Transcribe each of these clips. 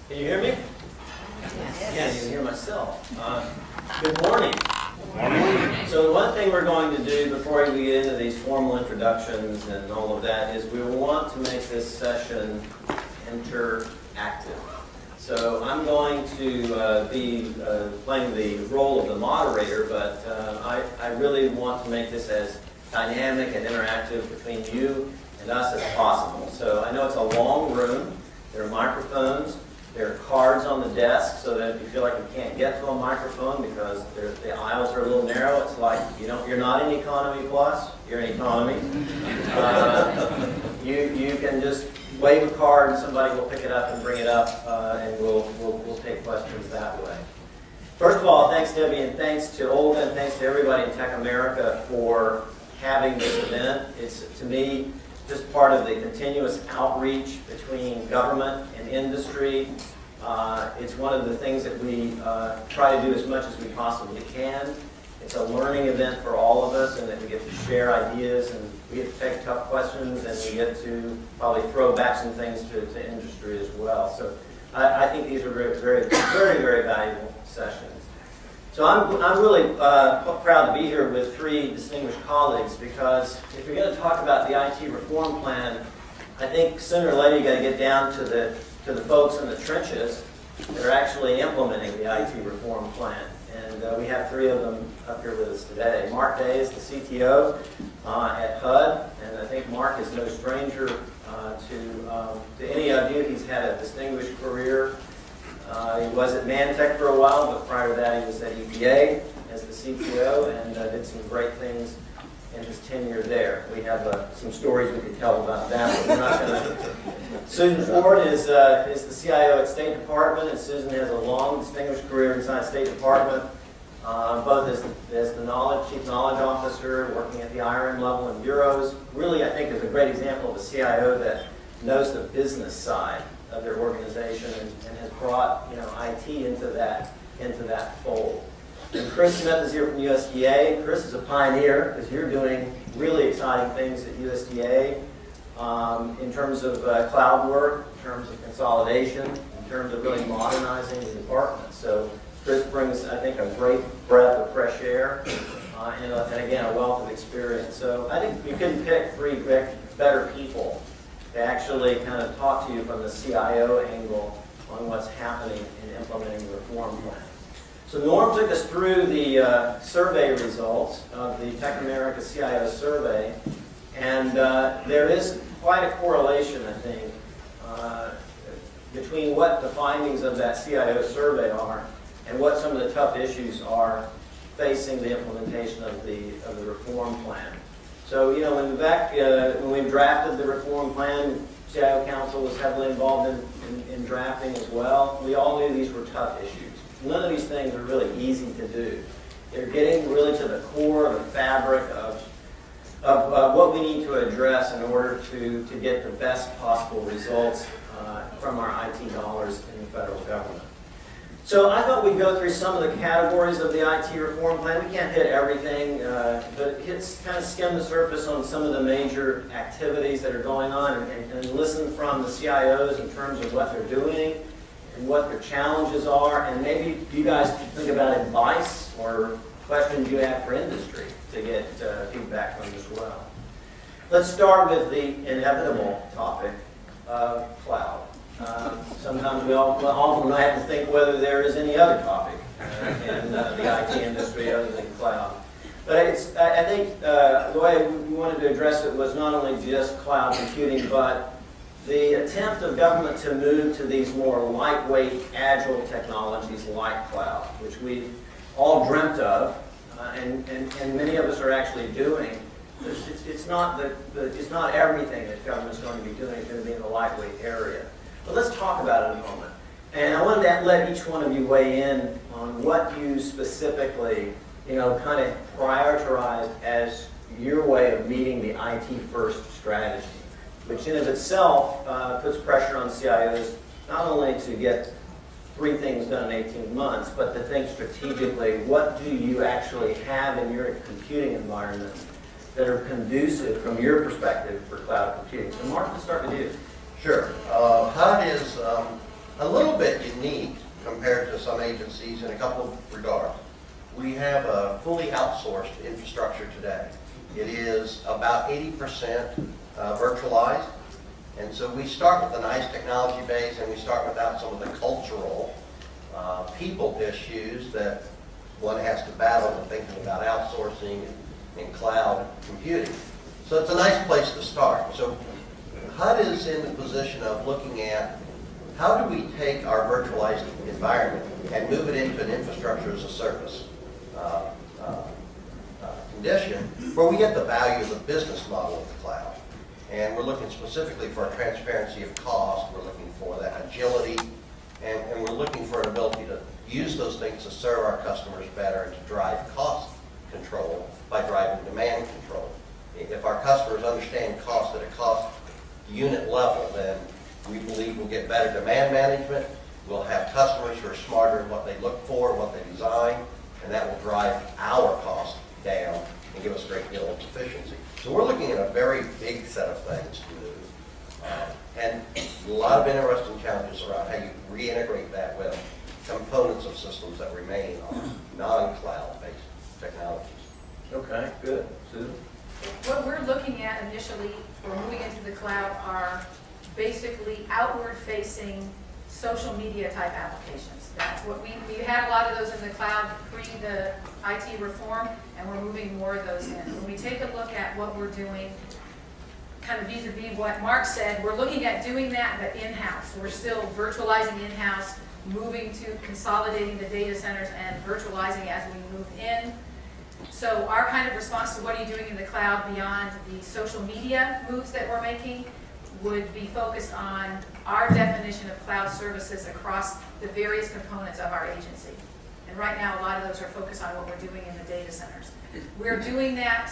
Can you hear me? Yes. I can't even hear myself. Good morning. So one thing we're going to do before we get into these formal introductions and all of that is we want to make this session interactive. So I'm going to be playing the role of the moderator, but I really want to make this as dynamic and interactive between you and us as possible. So I know it's a long room. There are microphones. There are cards on the desk so that if you feel like you can't get to a microphone because the aisles are a little narrow, it's like you're not in economy plus, you're in economy. You can just wave a card and somebody will pick it up and bring it up and we'll take questions that way. First of all, thanks Debbie and thanks to Olga and thanks to everybody in TechAmerica for having this event. It's, to me, just part of the continuous outreach between government and industry. It's one of the things that we try to do as much as we possibly can. It's a learning event for all of us, and that we get to share ideas, and we get to take tough questions, and we get to probably throw back some things to industry as well. So I think these are very, very, very, very valuable sessions. So I'm really proud to be here with three distinguished colleagues because if you're going to talk about the IT reform plan, I think sooner or later you've got to get down to the folks in the trenches that are actually implementing the IT reform plan. And we have three of them up here with us today. Mark Day is the CTO at HUD, and I think Mark is no stranger to any of you. He's had a distinguished career. He was at Mantech for a while, but prior to that he was at EPA as the CTO and did some great things in his tenure there. We have some stories we could tell about that, but we're not going to. Susan Swart is the CIO at State Department, and Susan has a long, distinguished career inside State Department, both as the Chief Knowledge Officer, working at the IRM level in bureaus. Really, I think is a great example of a CIO that knows the business side of their organization and has brought IT into that fold. And Chris Smith is here from USDA. Chris is a pioneer because you're doing really exciting things at USDA in terms of cloud work, in terms of consolidation, in terms of really modernizing the department. So Chris brings, I think, a great breath of fresh air and again, a wealth of experience. So I think we couldn't pick three better people to actually kind of talk to you from the CIO angle on what's happening in implementing the reform plan. So Norm took us through the survey results of the TechAmerica CIO Survey, and there is quite a correlation, I think, between what the findings of that CIO survey are and what some of the tough issues are facing the implementation of the reform plan. So, when we drafted the reform plan, CIO Council was heavily involved in drafting as well. We all knew these were tough issues. None of these things are really easy to do. They're getting really to the core of the fabric of what we need to address in order to get the best possible results from our IT dollars in the federal government. So I thought we'd go through some of the categories of the IT reform plan. We can't hit everything, but it's kind of skim the surface on some of the major activities that are going on and listen from the CIOs in terms of what they're doing and what their challenges are. And maybe you guys could think about advice or questions you have for industry to get feedback from as well. Let's start with the inevitable topic of cloud. Sometimes we often have to think whether there is any other topic in the IT industry other than cloud. But I think the way we wanted to address it was not only just cloud computing, but the attempt of government to move to these more lightweight, agile technologies like cloud, which we all dreamt of, and many of us are actually doing. It's not everything that government's going to be doing is going to be in the lightweight area. But let's talk about it in a moment. And I wanted to let each one of you weigh in on what you specifically, kind of prioritized as your way of meeting the IT-first strategy, which in of itself puts pressure on CIOs not only to get 3 things done in 18 months, but to think strategically, what do you actually have in your computing environment that are conducive from your perspective for cloud computing? So Mark, let's start with you. Sure. HUD is a little bit unique compared to some agencies in a couple of regards. We have a fully outsourced infrastructure today. It is about 80% virtualized. And so we start with a nice technology base, and we start without some of the cultural people issues that one has to battle when thinking about outsourcing and cloud computing. So it's a nice place to start. So HUD is in the position of looking at how do we take our virtualized environment and move it into an infrastructure as a service condition where we get the value of the business model of the cloud. And we're looking specifically for a transparency of cost, we're looking for that agility, and we're looking for an ability to use those things to serve our customers better and to drive cost control by driving demand control. If our customers understand cost at a cost unit level, then we believe we'll get better demand management, we'll have customers who are smarter in what they look for, what they design, and that will drive our cost down and give us a great deal of efficiency. So we're looking at a very big set of things to move. And a lot of interesting challenges around how you reintegrate that with components of systems that remain on non-cloud-based technologies. Okay, good. Susan? What we're looking at initially for moving into the cloud are basically outward-facing social media type applications. That's what we had a lot of those in the cloud pre the IT reform, and we're moving more of those in. When we take a look at what we're doing, kind of vis-a-vis what Mark said, we're looking at doing that but in-house. So we're still virtualizing in-house, moving to consolidating the data centers and virtualizing as we move in. So our kind of response to what are you doing in the cloud beyond the social media moves that we're making would be focused on our definition of cloud services across the various components of our agency. And right now, a lot of those are focused on what we're doing in the data centers. We're doing that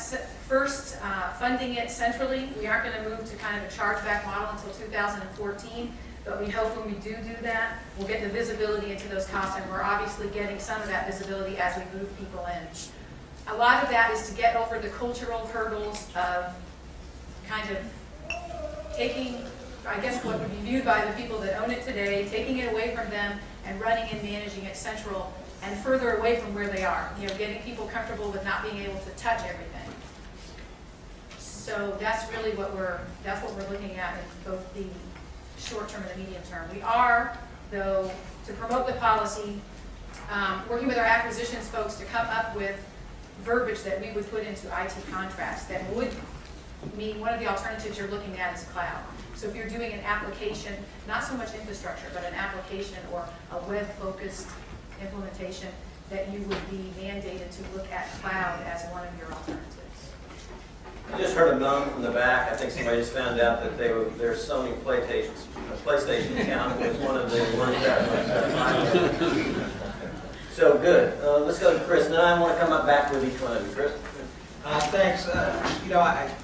first, funding it centrally. We aren't going to move to kind of a chargeback model until 2014, but we hope when we do that, we'll get the visibility into those costs, and we're obviously getting some of that visibility as we move people in. A lot of that is to get over the cultural hurdles of kind of taking, I guess, what would be viewed by the people that own it today, taking it away from them and running and managing it central and further away from where they are. You know, getting people comfortable with not being able to touch everything. So that's really what we're looking at in both the short term and the medium term. We are, though, to promote the policy, working with our acquisitions folks to come up with verbiage that we would put into IT contracts that would mean one of the alternatives you're looking at is cloud. So if you're doing an application, not so much infrastructure, but an application or a web-focused implementation, that you would be mandated to look at cloud as one of your alternatives. I just heard a moan from the back. I think somebody just found out that their Sony PlayStation account was one of the ones that. So good. Let's go to Chris. Now I want to come up back with each one of you. Chris? Thanks.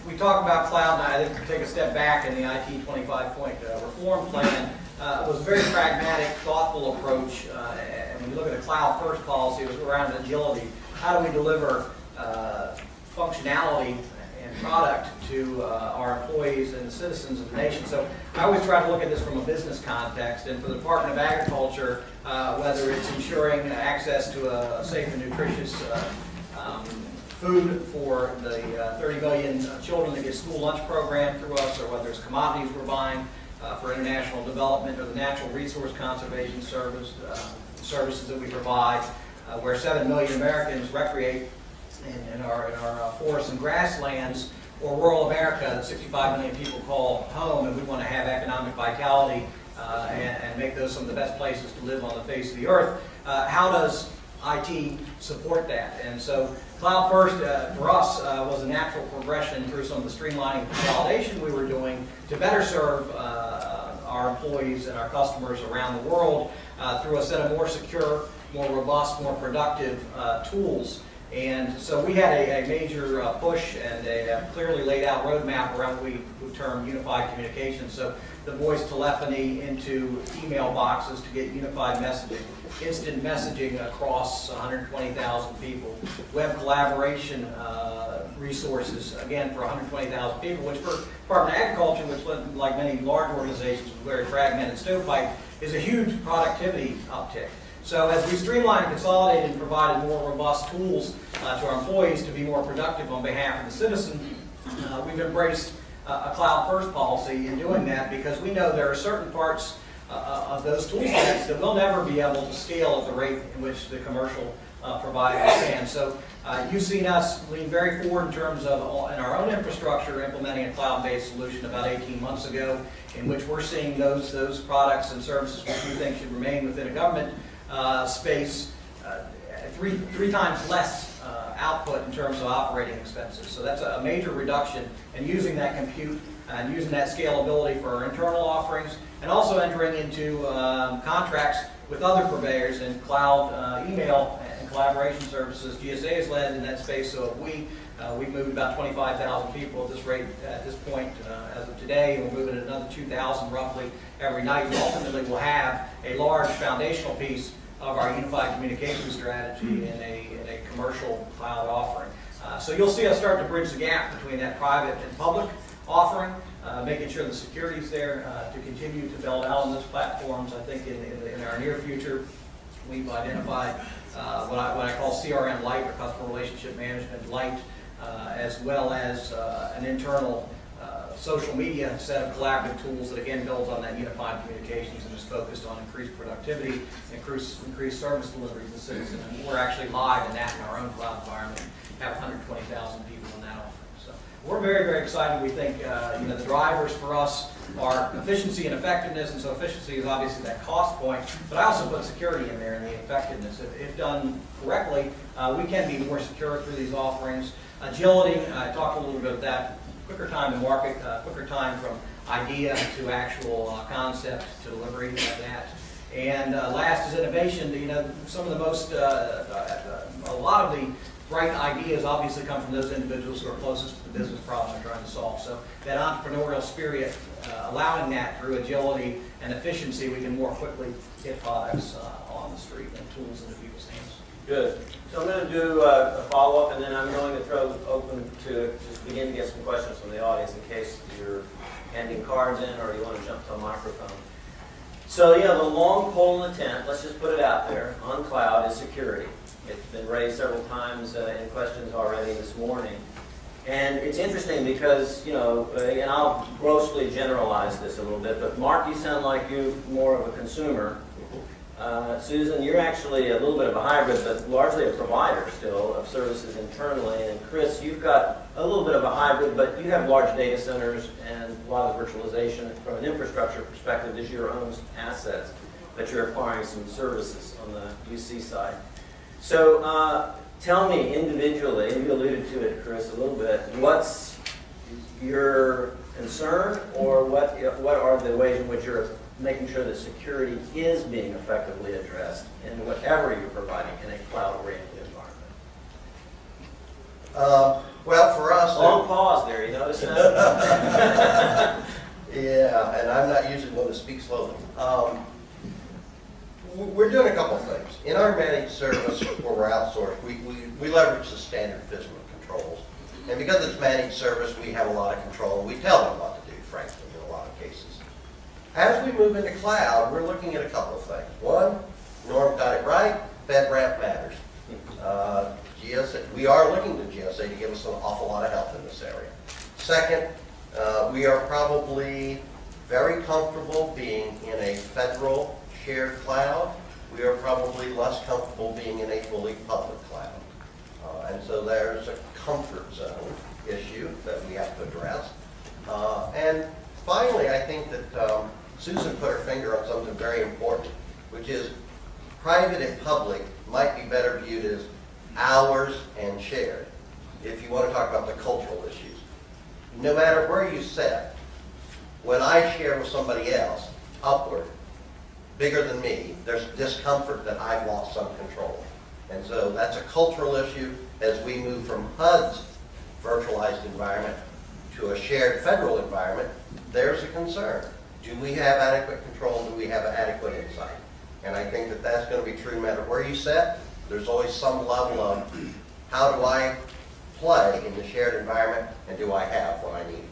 We talk about cloud, and I think to take a step back in the IT 25-point reform plan was a very pragmatic, thoughtful approach. And when you look at the cloud-first policy, it was around agility. How do we deliver functionality and product to our employees and the citizens of the nation? So I always try to look at this from a business context, and for the Department of Agriculture, whether it's ensuring access to a safe and nutritious food for the 30 million children that get school lunch program through us, or whether it's commodities we're buying for international development, or the natural resource conservation services that we provide, where 7 million Americans recreate in our forests and grasslands, or rural America that 65 million people call home, and we want to have economic vitality and make those some of the best places to live on the face of the earth. How does IT support that? And so Cloud First for us was a natural progression through some of the streamlining and consolidation we were doing to better serve our employees and our customers around the world through a set of more secure, more robust, more productive tools. And so we had a major push and a clearly laid out roadmap around what we would term unified communications. So the voice telephony into email boxes to get unified messaging, instant messaging across 120,000 people, web collaboration resources, again, for 120,000 people, which for Department of Agriculture, which like many large organizations with very fragmented stovepipe, is a huge productivity uptick. So as we streamline and consolidate and provided more robust tools to our employees to be more productive on behalf of the citizen, we've embraced a cloud-first policy in doing that, because we know there are certain parts of those tool sets that we'll never be able to scale at the rate in which the commercial providers can. So you've seen us lean very forward in terms of in our own infrastructure implementing a cloud-based solution about 18 months ago, in which we're seeing those products and services which we think should remain within a government space three times less output in terms of operating expenses. So that's a major reduction, and using that compute and using that scalability for our internal offerings, and also entering into contracts with other purveyors in cloud email and collaboration services. GSA has led in that space, so we've moved about 25,000 people at this rate at this point as of today, and we're moving another 2,000 roughly every night. And ultimately, we'll have a large foundational piece of our unified communication strategy in a commercial cloud offering. So you'll see us start to bridge the gap between that private and public offering, making sure the security is there to continue to build out on those platforms. I think in our near future, we've identified what I call CRM Lite, or Customer Relationship Management Lite, as well as an internal social media set of collaborative tools that again builds on that unified communications and is focused on increased productivity, increased service delivery to the citizen. And we're actually live in that in our own cloud environment, have 120,000 people in that offering. So we're very, very excited. We think the drivers for us are efficiency and effectiveness, and so efficiency is obviously that cost point, but I also put security in there in the effectiveness. If done correctly, we can be more secure through these offerings. Agility, I talked a little bit about that. Quicker time to market, quicker time from idea to actual concept to delivery of that. And last is innovation. Some of the most, a lot of the bright ideas obviously come from those individuals who are closest to the business problem they're trying to solve. So that entrepreneurial spirit, allowing that through agility and efficiency, we can more quickly get products on the street and tools into people's hands. Good. So I'm going to do a follow-up, and then I'm going to throw open to just begin to get some questions from the audience in case you're handing cards in or you want to jump to a microphone. So yeah, the long pole in the tent, let's just put it out there, on cloud is security. It's been raised several times in questions already this morning. And it's interesting because, and I'll grossly generalize this a little bit, but Mark, you sound like you're more of a consumer. Susan, you're actually a little bit of a hybrid, but largely a provider still of services internally. And Chris, you've got a little bit of a hybrid, but you have large data centers and a lot of virtualization from an infrastructure perspective. Is your own assets, but you're acquiring some services on the UC side. So tell me individually, and you alluded to it, Chris, a little bit, what's your concern, or what are the ways in which you're making sure that security is being effectively addressed in whatever you're providing in a cloud-oriented environment? Well, for us... Long pause there, you notice that? Yeah, and I'm not usually one to speak slowly. We're doing a couple things. In our managed service, where we're outsourced, we leverage the standard FISMA controls. And because it's managed service, we have a lot of control, and we tell them what to do, frankly, in a lot of cases. As we move into cloud, we're looking at a couple of things. One, Norm got it right, FedRAMP matters. GSA, we are looking to GSA to give us an awful lot of help in this area. Second, we are probably very comfortable being in a federal shared cloud. We are probably less comfortable being in a fully public cloud. And so there's a comfort zone issue that we have to address. And finally, I think that Susan put her finger on something very important, which is private and public might be better viewed as ours and shared, if you want to talk about the cultural issues. No matter where you sit, when I share with somebody else, upward, bigger than me, there's discomfort that I've lost some control. And so that's a cultural issue. As we move from HUD's virtualized environment to a shared federal environment, there's a concern. Do we have adequate control? Do we have adequate insight? And I think that that's going to be true no matter where you sit. There's always some level of how do I play in the shared environment, and do I have what I need?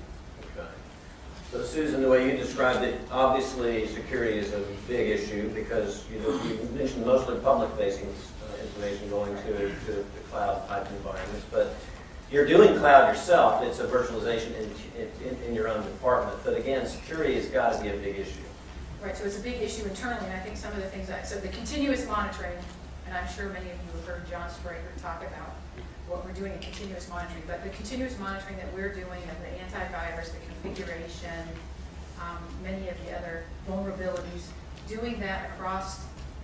Okay. So Susan, the way you described it, obviously security is a big issue because you mentioned mostly public-facing information going to the cloud-type environments, but you're doing cloud yourself. It's a virtualization in your own department. But again, security has got to be a big issue. Right, so it's a big issue internally, and I think some of the things so the continuous monitoring, and I'm sure many of you have heard John Spraker talk about what we're doing in continuous monitoring, but the continuous monitoring that we're doing of the antivirus, the configuration, many of the other vulnerabilities, doing that across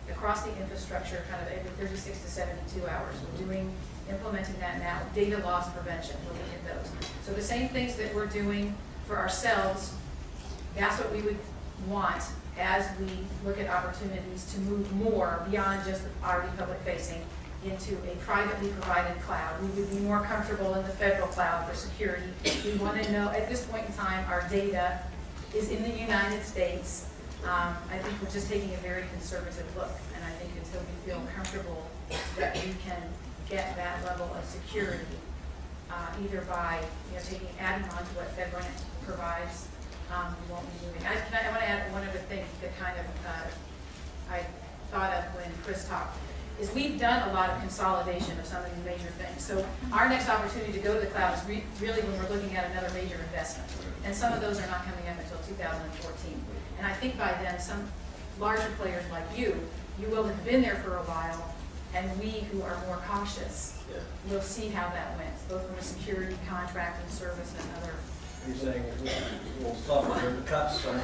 the infrastructure kind of every 36 to 72 hours. We're implementing that now. Data loss prevention, looking at those. So the same things that we're doing for ourselves, that's what we would want as we look at opportunities to move more beyond just already public facing into a privately provided cloud. We would be more comfortable in the federal cloud for security. We want to know at this point in time our data is in the United States. I think we're just taking a very conservative look, and I think until we feel comfortable that we can get that level of security, either by adding on to what FedRAMP provides, we won't be moving. I want to add one other thing that kind of I thought of when Chris talked, is we've done a lot of consolidation of some of these major things. So our next opportunity to go to the cloud is really when we're looking at another major investment. And some of those are not coming up until 2014. And I think by then, some larger players like you will have been there for a while, and we who are more cautious will see how that went, both from a security, contracting, service, and other. You're saying we'll suffer the cuts on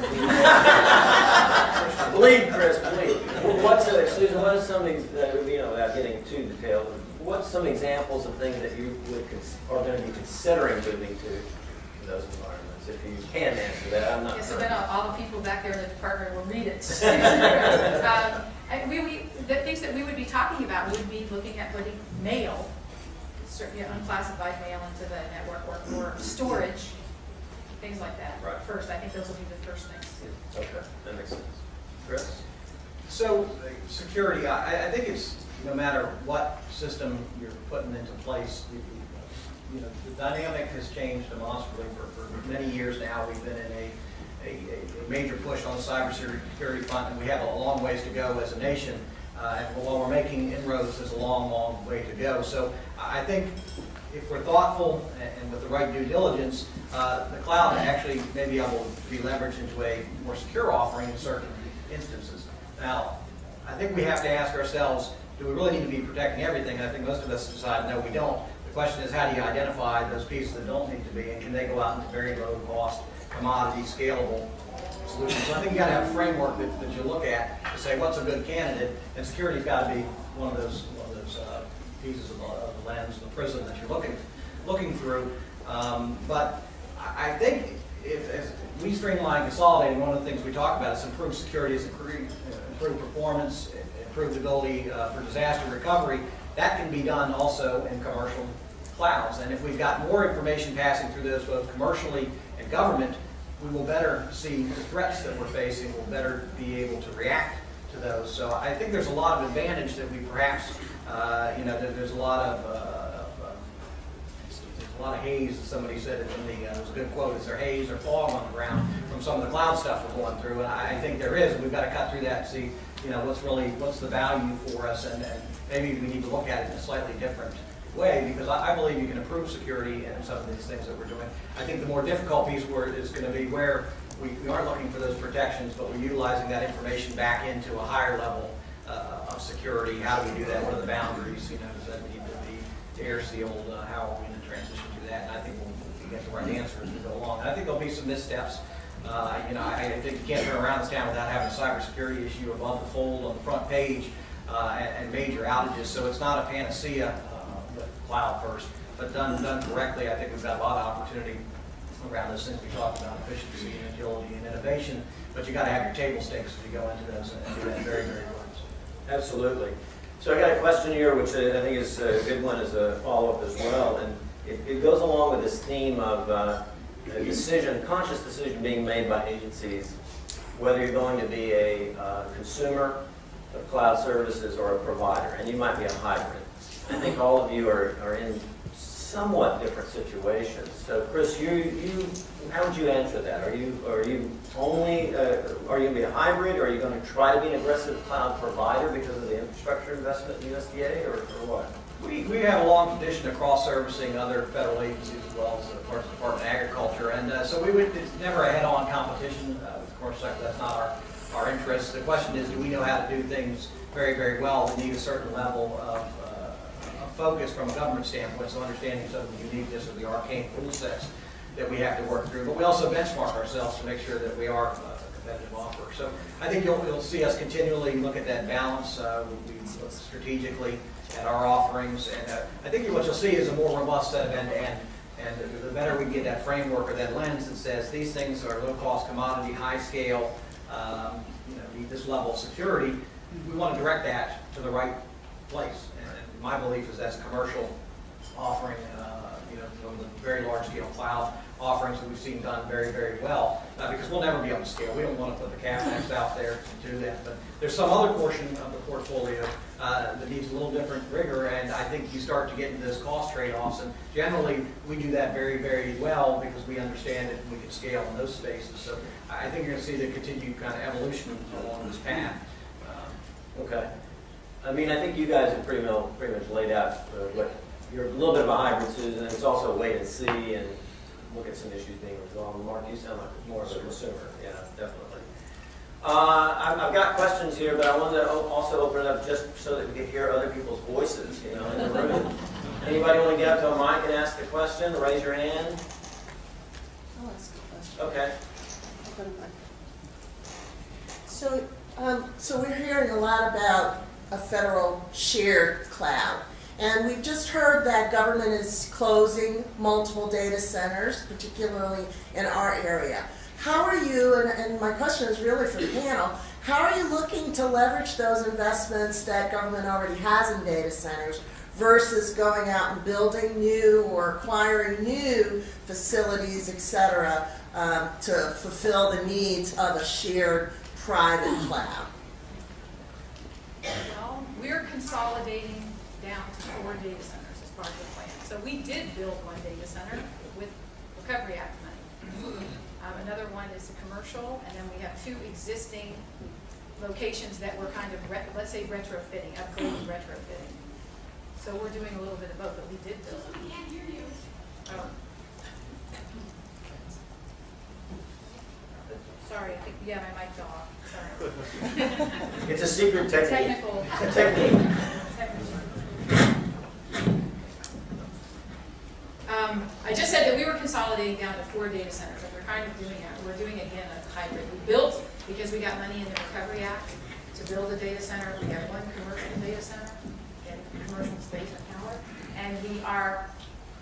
Bleed, Chris, bleed. Susan, what are some without getting too detailed, what's some examples of things that you are going to be considering moving to those environments? If you can answer that, I'm not sure. So then all the people back there in the department will read it. The things that we would be talking about would be looking at putting mail, certainly unclassified mail into the network or storage, things like that. Right. First, I think those will be the first things. Okay, that makes sense. Chris? So security, I think it's no matter what system you're putting into place, the dynamic has changed demonstrably for many years now. We've been in a major push on the cybersecurity front, and we have a long ways to go as a nation. And while we're making inroads, there's a long, long way to go. So I think if we're thoughtful and with the right due diligence, the cloud actually may be able to be leveraged into a more secure offering in certain instances. Now, I think we have to ask ourselves, do we really need to be protecting everything? And I think most of us decide, no, we don't. The question is, how do you identify those pieces that don't need to be, and can they go out into very low cost, commodity, scalable solutions? So I think you got to have a framework that you look at to say what's a good candidate, and security's got to be one of those pieces of the lens, the prism that you're looking through. But I think as we streamline consolidating, one of the things we talk about is improved security, is improved performance, improved ability for disaster recovery. That can be done also in commercial clouds. And if we've got more information passing through those, both commercially and government, we will better see the threats that we're facing. We'll better be able to react to those. So I think there's a lot of advantage that we perhaps, there's a lot of haze, as somebody said in it was a good quote, is there haze or fog on the ground from some of the cloud stuff we're going through? And I think there is. We've got to cut through that and see, what's the value for us, and maybe we need to look at it in a slightly different way, because I believe you can improve security in some of these things that we're doing. I think the more difficult piece is going to be where we aren't looking for those protections, but we're utilizing that information back into a higher level of security. How do we do that? What are the boundaries? Does that need to be air sealed? How are we going to transition to that? And I think we'll get the right answer as we go along. And I think there'll be some missteps. I think you can't turn around this town without having a cybersecurity issue above the fold on the front page and major outages. So it's not a panacea with cloud first, but done correctly. I think we've got a lot of opportunity around those things we talked about, efficiency and agility and innovation. But you got to have your table stakes as you go into those and do that very, very well. Absolutely. So I got a question here, which I think is a good one as a follow-up as well, and it goes along with this theme of a conscious decision being made by agencies, whether you're going to be a consumer of cloud services or a provider, and you might be a hybrid. I think all of you are in somewhat different situations. So, Chris, how would you answer that? Are you only are you going to be a hybrid, or are you going to try to be an aggressive cloud provider because of the infrastructure investment in USDA, or what? We have a long tradition of cross-servicing other federal agencies as well as, of course, the Department of Agriculture, and so it's never a head-on competition. Of course, that's not our interest. The question is, do we know how to do things very, very well? We need a certain level of focus from a government standpoint, so understanding some of the uniqueness of the arcane rule sets that we have to work through. But we also benchmark ourselves to make sure that we are a competitive offer. So I think you'll see us continually look at that balance. We look strategically at our offerings, and I think what you'll see is a more robust set of end-to-end. And the better we get that framework or that lens that says these things are low-cost commodity, high-scale, need this level of security, we want to direct that to the right place. And my belief is that's a commercial offering, from the very large-scale cloud offerings that we've seen done very, very well, because we'll never be able to scale. We don't want to put the CapEx out there to do that. But there's some other portion of the portfolio that needs a little different rigor, and I think you start to get into this cost trade-offs, and generally we do that very, very well because we understand it and we can scale in those spaces. So I think you're going to see the continued kind of evolution along this path. Okay. I mean, I think you guys have pretty much laid out what you're a little bit of a hybrid, Susan, and it's also wait and see and look at some issues being resolved. Mark, you sound like more of a consumer. Yeah, definitely. I've got questions here, but I wanted to also open it up just so that we could hear other people's voices, in the room. Anybody want to get up to a mic and ask a question? Raise your hand. I'll ask a question. Okay. So we're hearing a lot about a federal shared cloud. And we've just heard that government is closing multiple data centers, particularly in our area. How are you, and my question is really for the panel, how are you looking to leverage those investments that government already has in data centers versus going out and building new or acquiring new facilities, et cetera, to fulfill the needs of a shared private cloud? Well, we're consolidating down to 4 data centers as part of the plan. So we did build one data center with Recovery Act money. Another one is a commercial, and then we have 2 existing locations that we're kind of, let's say, retrofitting, upgrading, retrofitting. So we're doing a little bit of both, but we did build them. We can't hear you. Oh. Sorry, I think, yeah, my mic's off. Sorry. It's a secret technique. Technical. Technique. I just said that we were consolidating down to 4 data centers, and we're kind of doing it. We're doing, again, a hybrid. We built, because we got money in the Recovery Act to build a data center. We have 1 commercial data center in commercial space and power, and we are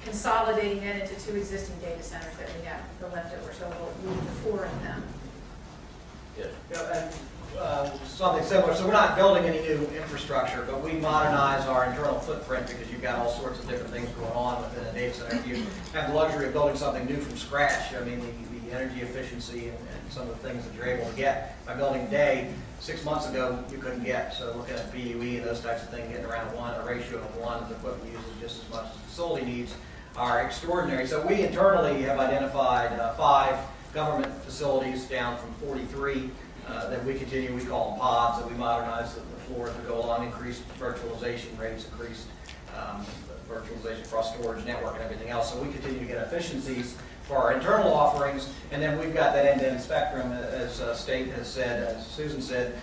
consolidating that into 2 existing data centers that we have the leftover. So we'll move to 4 of them. Yeah, and something similar. So we're not building any new infrastructure, but we modernize our internal footprint because you've got all sorts of different things going on within a data center. If you have the luxury of building something new from scratch, I mean, the energy efficiency and some of the things that you're able to get by building today, 6 months ago, you couldn't get. So looking at BUE and those types of things, getting around a ratio of 1 the equipment uses just as much as the facility needs are extraordinary. So we internally have identified 5 government facilities down from 43 that we continue, we call them pods, that we modernize the floors to go along, increased virtualization rates, increased virtualization across storage, network, and everything else. So we continue to get efficiencies for our internal offerings, and then we've got that end-to-end spectrum, as State has said, as Susan said,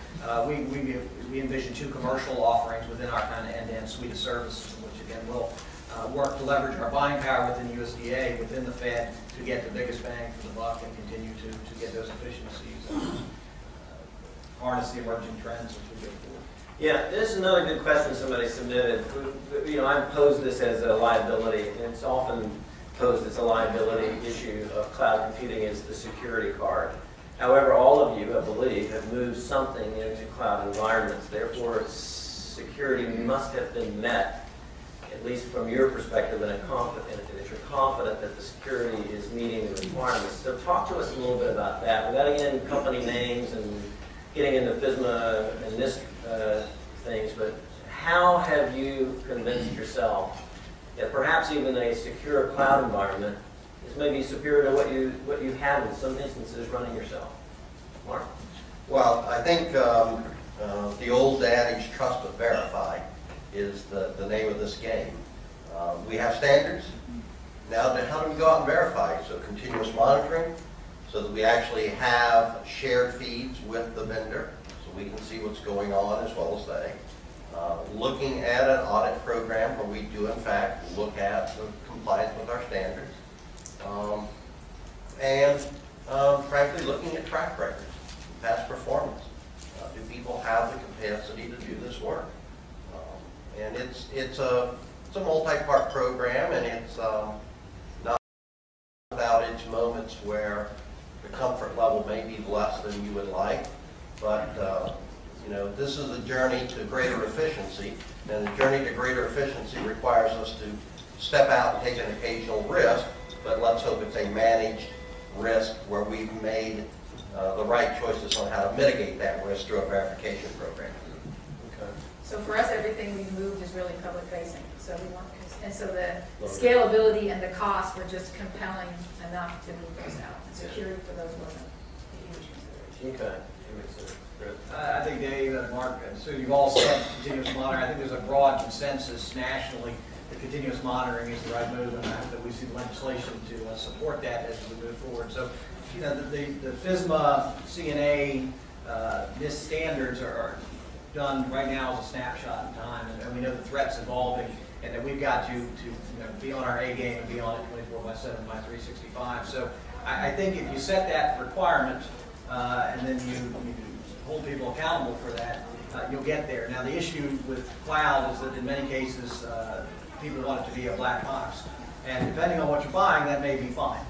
we envision 2 commercial offerings within our kind of end-to-end suite of services, which again will work to leverage our buying power within USDA, within the Fed, to get the biggest bang for the buck and continue to get those efficiencies. Harness the emerging trends as we go forward. Yeah, this is another good question somebody submitted. I posed this as a liability, and it's often posed as a liability issue of cloud computing is the security card. However, all of you, I believe, have moved something into cloud environments. Therefore, security must have been met, at least from your perspective, and that you're confident that the security is meeting the requirements. So talk to us a little bit about that. Without again company names and getting into FISMA and this things, but how have you convinced yourself that perhaps even a secure cloud environment is maybe superior to what you have in some instances running yourself? Mark? Well, I think the old adage, trust but verify, is the name of this game. We have standards. Now, how do we go out and verify? So continuous monitoring, so that we actually have shared feeds with the vendor, so we can see what's going on as well as they. Looking at an audit program where we do, in fact, look at the compliance with our standards. Frankly, looking at track records, past performance. Do people have the capacity to do this work? And it's a multi-part program, and it's not without its moments where the comfort level may be less than you would like, but you know, this is a journey to greater efficiency, and the journey to greater efficiency requires us to step out and take an occasional risk, but let's hope it's a managed risk where we've made the right choices on how to mitigate that risk through a verification program. Okay. So for us, everything we've moved is really public facing. So we want, and so the scalability and the cost were just compelling enough to move those out. And security for those wasn't a huge consideration. Okay. That makes sense. I think Dave, Mark, and Sue, you've all said continuous monitoring. I think there's a broad consensus nationally that continuous monitoring is the right move, and I hope that we see legislation to support that as we move forward. So, you know, the FISMA, CNA, NIST standards are done right now as a snapshot in time, and we know the threat's evolving, and that we've got to be on our A game and be on it 24/7 by 365. So I think if you set that requirement and then you hold people accountable for that, you'll get there. Now, the issue with cloud is that in many cases, people want it to be a black box. And depending on what you're buying, that may be fine.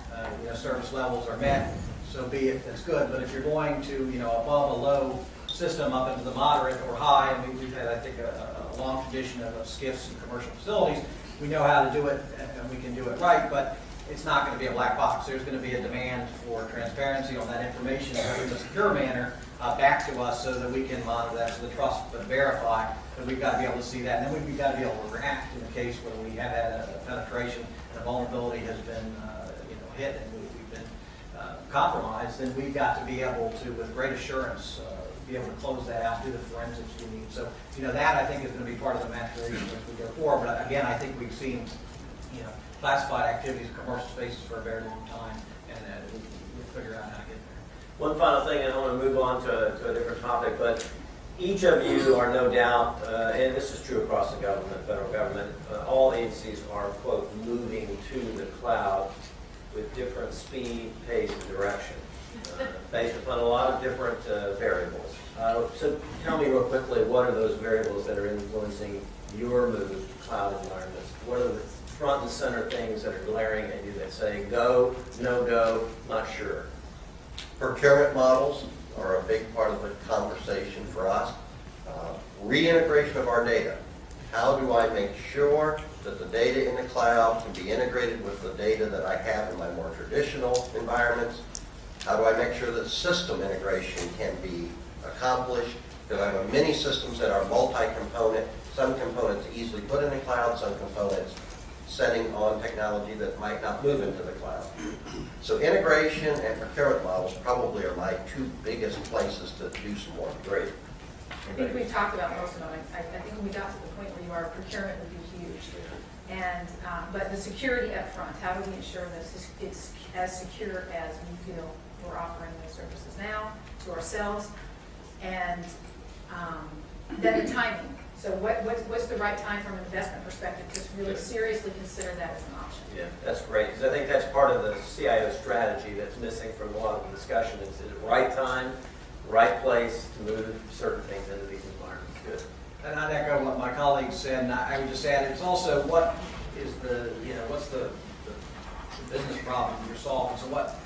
You know, service levels are met, so be it, that's good. But if you're going to, you know, above a low system up into the moderate or high, and we've had, I think, a long tradition of SCIFs and commercial facilities, we know how to do it, and we can do it right, but it's not going to be a black box. There's going to be a demand for transparency on that information in a secure manner back to us so that we can monitor that, so the trust but verify, and we've got to be able to see that, and then we've got to be able to react in the case where we have had a penetration and a vulnerability has been hit and we've been compromised, then we've got to be able to, with great assurance, be able to close that out, do the forensics we need. So, you know, that I think is going to be part of the maturation as we go forward. But again, I think we've seen, you know, classified activities in commercial spaces for a very long time, and we'll figure out how to get there. One final thing, and I want to move on to a different topic, but each of you are no doubt, and this is true across the government, federal government, all agencies are, quote, moving to the cloud with different speed, pace, and direction, based upon a lot of different variables. So tell me real quickly, what are those variables that are influencing your move to cloud environments? What are the front and center things that are glaring at you that say go, no go, not sure? Procurement models are a big part of the conversation for us. Reintegration of our data. How do I make sure that the data in the cloud can be integrated with the data that I have in my more traditional environments? How do I make sure that system integration can be accomplished? Because I have many systems that are multi-component, some components easily put in the cloud, some components setting on technology that might not move into the cloud. So integration and procurement models probably are my two biggest places to do some more. Great. I think we've talked about most of them. I think when we got to the point where you are, procurement would be huge. And but the security up front, how do we ensure that it's as secure as we feel we're offering those services now to ourselves? And then the timing. So what's the right time from an investment perspective to really seriously consider that as an option? Yeah, that's great, because I think that's part of the CIO strategy that's missing from a lot of the discussion. Is the right time, right place to move certain things into these environments. Good. And I'd echo what my colleagues said, and I would just add, it's also what is what's the business problem you're solving. So what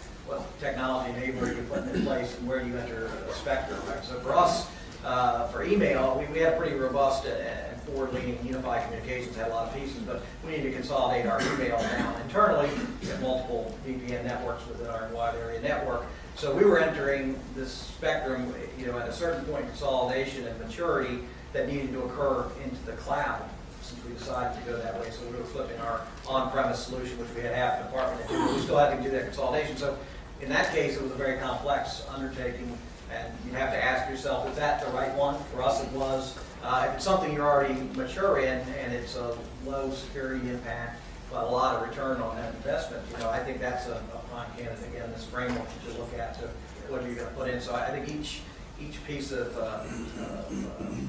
technology enabler you're putting in place, and where you enter a spectrum, right? So for us, For email, we had pretty robust and forward-leaning unified communications, had a lot of pieces, but we need to consolidate our email down internally. We have multiple VPN networks within our wide area network. So we were entering this spectrum, at a certain point, consolidation and maturity that needed to occur into the cloud, since we decided to go that way. So we were flipping our on-premise solution, which we had half the department into, but we still had to do that consolidation. So in that case, it was a very complex undertaking, and you have to ask yourself, is that the right one? For us, it was. If it's something you're already mature in, and it's a low security impact, but a lot of return on that investment, I think that's a prime candidate. Again, this framework to look at to what you're going to put in. So I think each piece of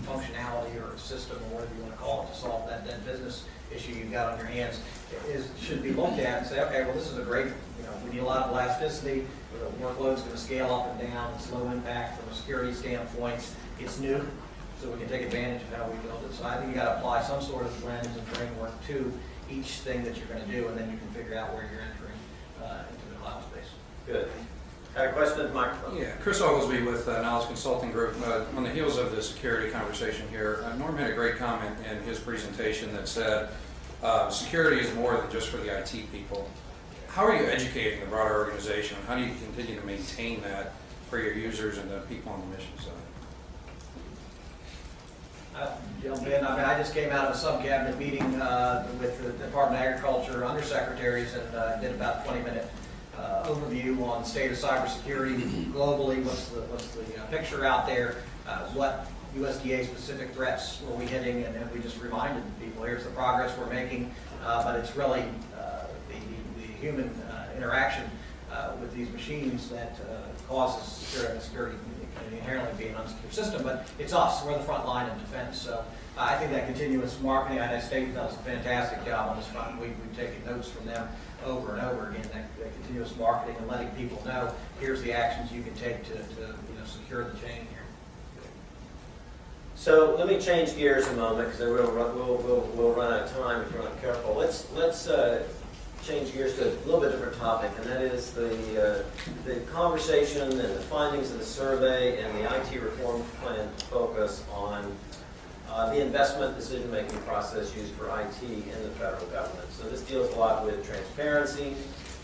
functionality or system, or whatever you want to call it, to solve that business issue you've got on your hands should be looked at and say, okay, well, this is a great, we need a lot of elasticity. The workload's going to scale up and down. It's low impact from a security standpoint. It's new, so we can take advantage of how we build it. So I think you got to apply some sort of lens and framework to each thing that you're going to do, and then you can figure out where you're entering into the cloud space. Good. Got a question at the microphone? Yeah, Chris Oglesby with Knowledge Consulting Group. On the heels of the security conversation here, Norm had a great comment in his presentation that said security is more than just for the IT people. How are you educating the broader organization? How do you continue to maintain that for your users and the people on the mission side? Jump in. I just came out of a sub-cabinet meeting with the Department of Agriculture undersecretaries and did about a 20-minute overview on the state of cybersecurity globally. What's the picture out there? What USDA specific threats were we hitting? And then we just reminded people, here's the progress we're making, but it's really the human interaction with these machines that causes security inherently being an unsecure system, but it's us. We're the front line of defense. So I think that continuous marketing, United States does a fantastic job on this front. We've taken notes from them over and over again, that continuous marketing and letting people know, here's the actions you can take to secure the chain here. So let me change gears a moment, because we'll run out of time if you're not careful. Let's change gears to a little bit different topic, and that is the conversation and the findings of the survey and the IT reform plan focus on the investment decision-making process used for IT in the federal government. So this deals a lot with transparency.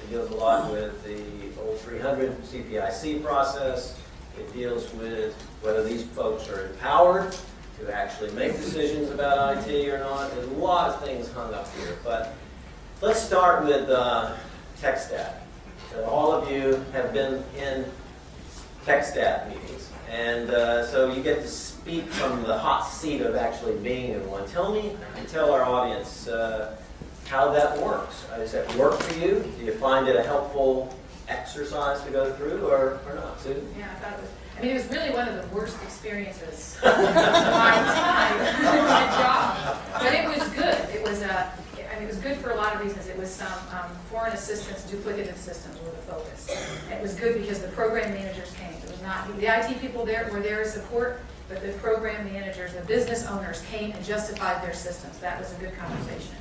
It deals a lot with the old 300 CPIC process. It deals with whether these folks are empowered to actually make decisions about IT or not. There's a lot of things hung up here, but let's start with TechStat. So all of you have been in TechStat meetings, and so you get to speak from the hot seat of actually being in one. Tell me and tell our audience how that works. Does that work for you? Do you find it a helpful exercise to go through, or not, Susan? Yeah, I thought it was. It was really one of the worst experiences of my time in my job, but it was good. It was it was good for a lot of reasons. It was some foreign assistance, duplicative systems were the focus. It was good because the program managers came. It was not the IT people were there to support, but the program managers, the business owners came and justified their systems. That was a good conversation.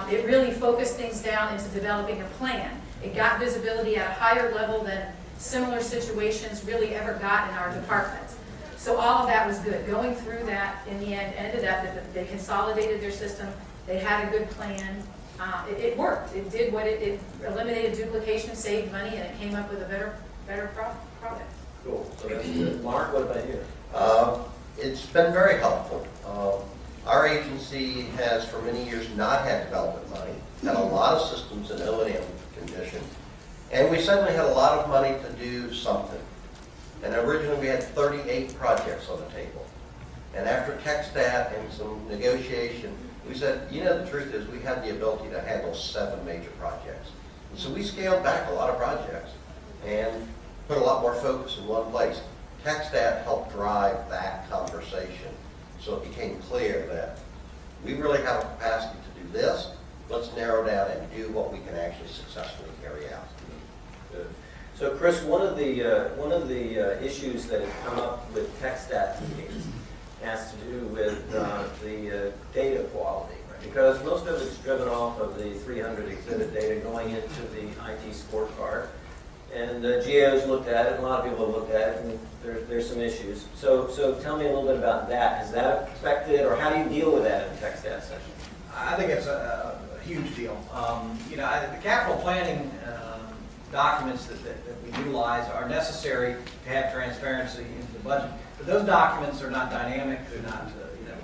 It really focused things down into developing a plan. It got visibility at a higher level than similar situations really ever got in our departments. So all of that was good. Going through that, in the end, ended up that they consolidated their system. They had a good plan. It worked. It did what it eliminated duplication, saved money, and it came up with a better product. Cool. So that's good. Mark, what about you? It's been very helpful. Our agency has for many years not had development money, had a lot of systems in O&M condition, and we suddenly had a lot of money to do something. And originally we had 38 projects on the table. And after TechStat and some negotiation, we said, the truth is we had the ability to handle 7 major projects. And so we scaled back a lot of projects and put a lot more focus in one place. TechStat helped drive that conversation. So it became clear that we really have a capacity to do this. Let's narrow down and do what we can actually successfully carry out. Good. So, Chris, one of the issues that has come up with TechStat meetings has to do with the data quality, right? Because most of it's driven off of the 300 exhibit data going into the IT scorecard. And GAO's looked at it, and a lot of people have looked at it, and there's some issues. So tell me a little bit about that. Has that affected, or how do you deal with that in the tech stat session? I think it's a huge deal. The capital planning documents that we utilize are necessary to have transparency into the budget. But those documents are not dynamic. They're not,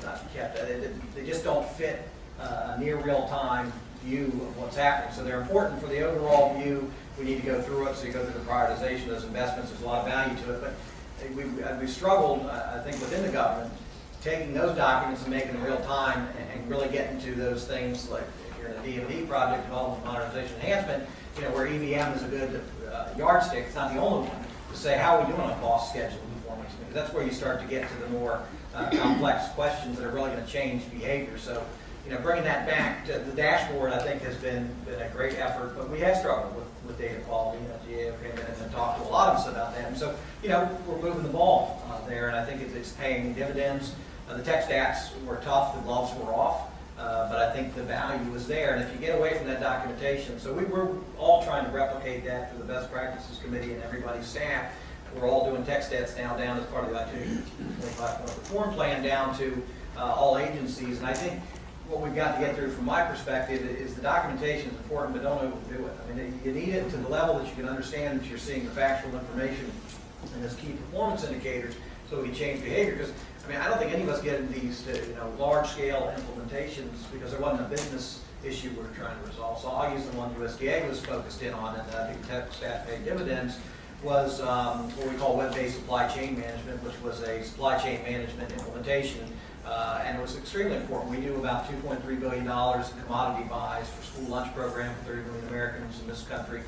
not kept. They just don't fit a near real-time view of what's happening. So they're important for the overall view. We need to go through it. So you go through the prioritization of those investments. There's a lot of value to it. But we struggled, I think, within the government, taking those documents and making them real time and really getting to those things like if you're in a DoD project, development, modernization, enhancement, where EVM is a good yardstick. It's not the only one to say how are we doing on cost, schedule, and performance. Because that's where you start to get to the more complex questions that are really going to change behavior. So, bringing that back to the dashboard, I think has been a great effort. But we have struggled with data quality. GAO came in and talked to a lot of us about that. And so, we're moving the ball there, and I think it's paying dividends. The tech stats were tough, the gloves were off, but I think the value was there. And if you get away from that documentation, so we're all trying to replicate that through the Best Practices Committee and everybody's staff. We're all doing tech stats now down as part of the IT-25 reform plan down to all agencies. And I think what we've got to get through from my perspective is the documentation is important, but don't overdo it. I mean, you need it to the level that you can understand that you're seeing the factual information and those key performance indicators so we can change behavior. Because I don't think any of us get these large-scale implementations because there wasn't a business issue we're trying to resolve. So I'll use the one USDA was focused in on, and I think tech stat paid dividends, was what we call web-based supply chain management, which was a supply chain management implementation. And it was extremely important. We do about $2.3 billion in commodity buys for school lunch program for 30 million Americans in this country.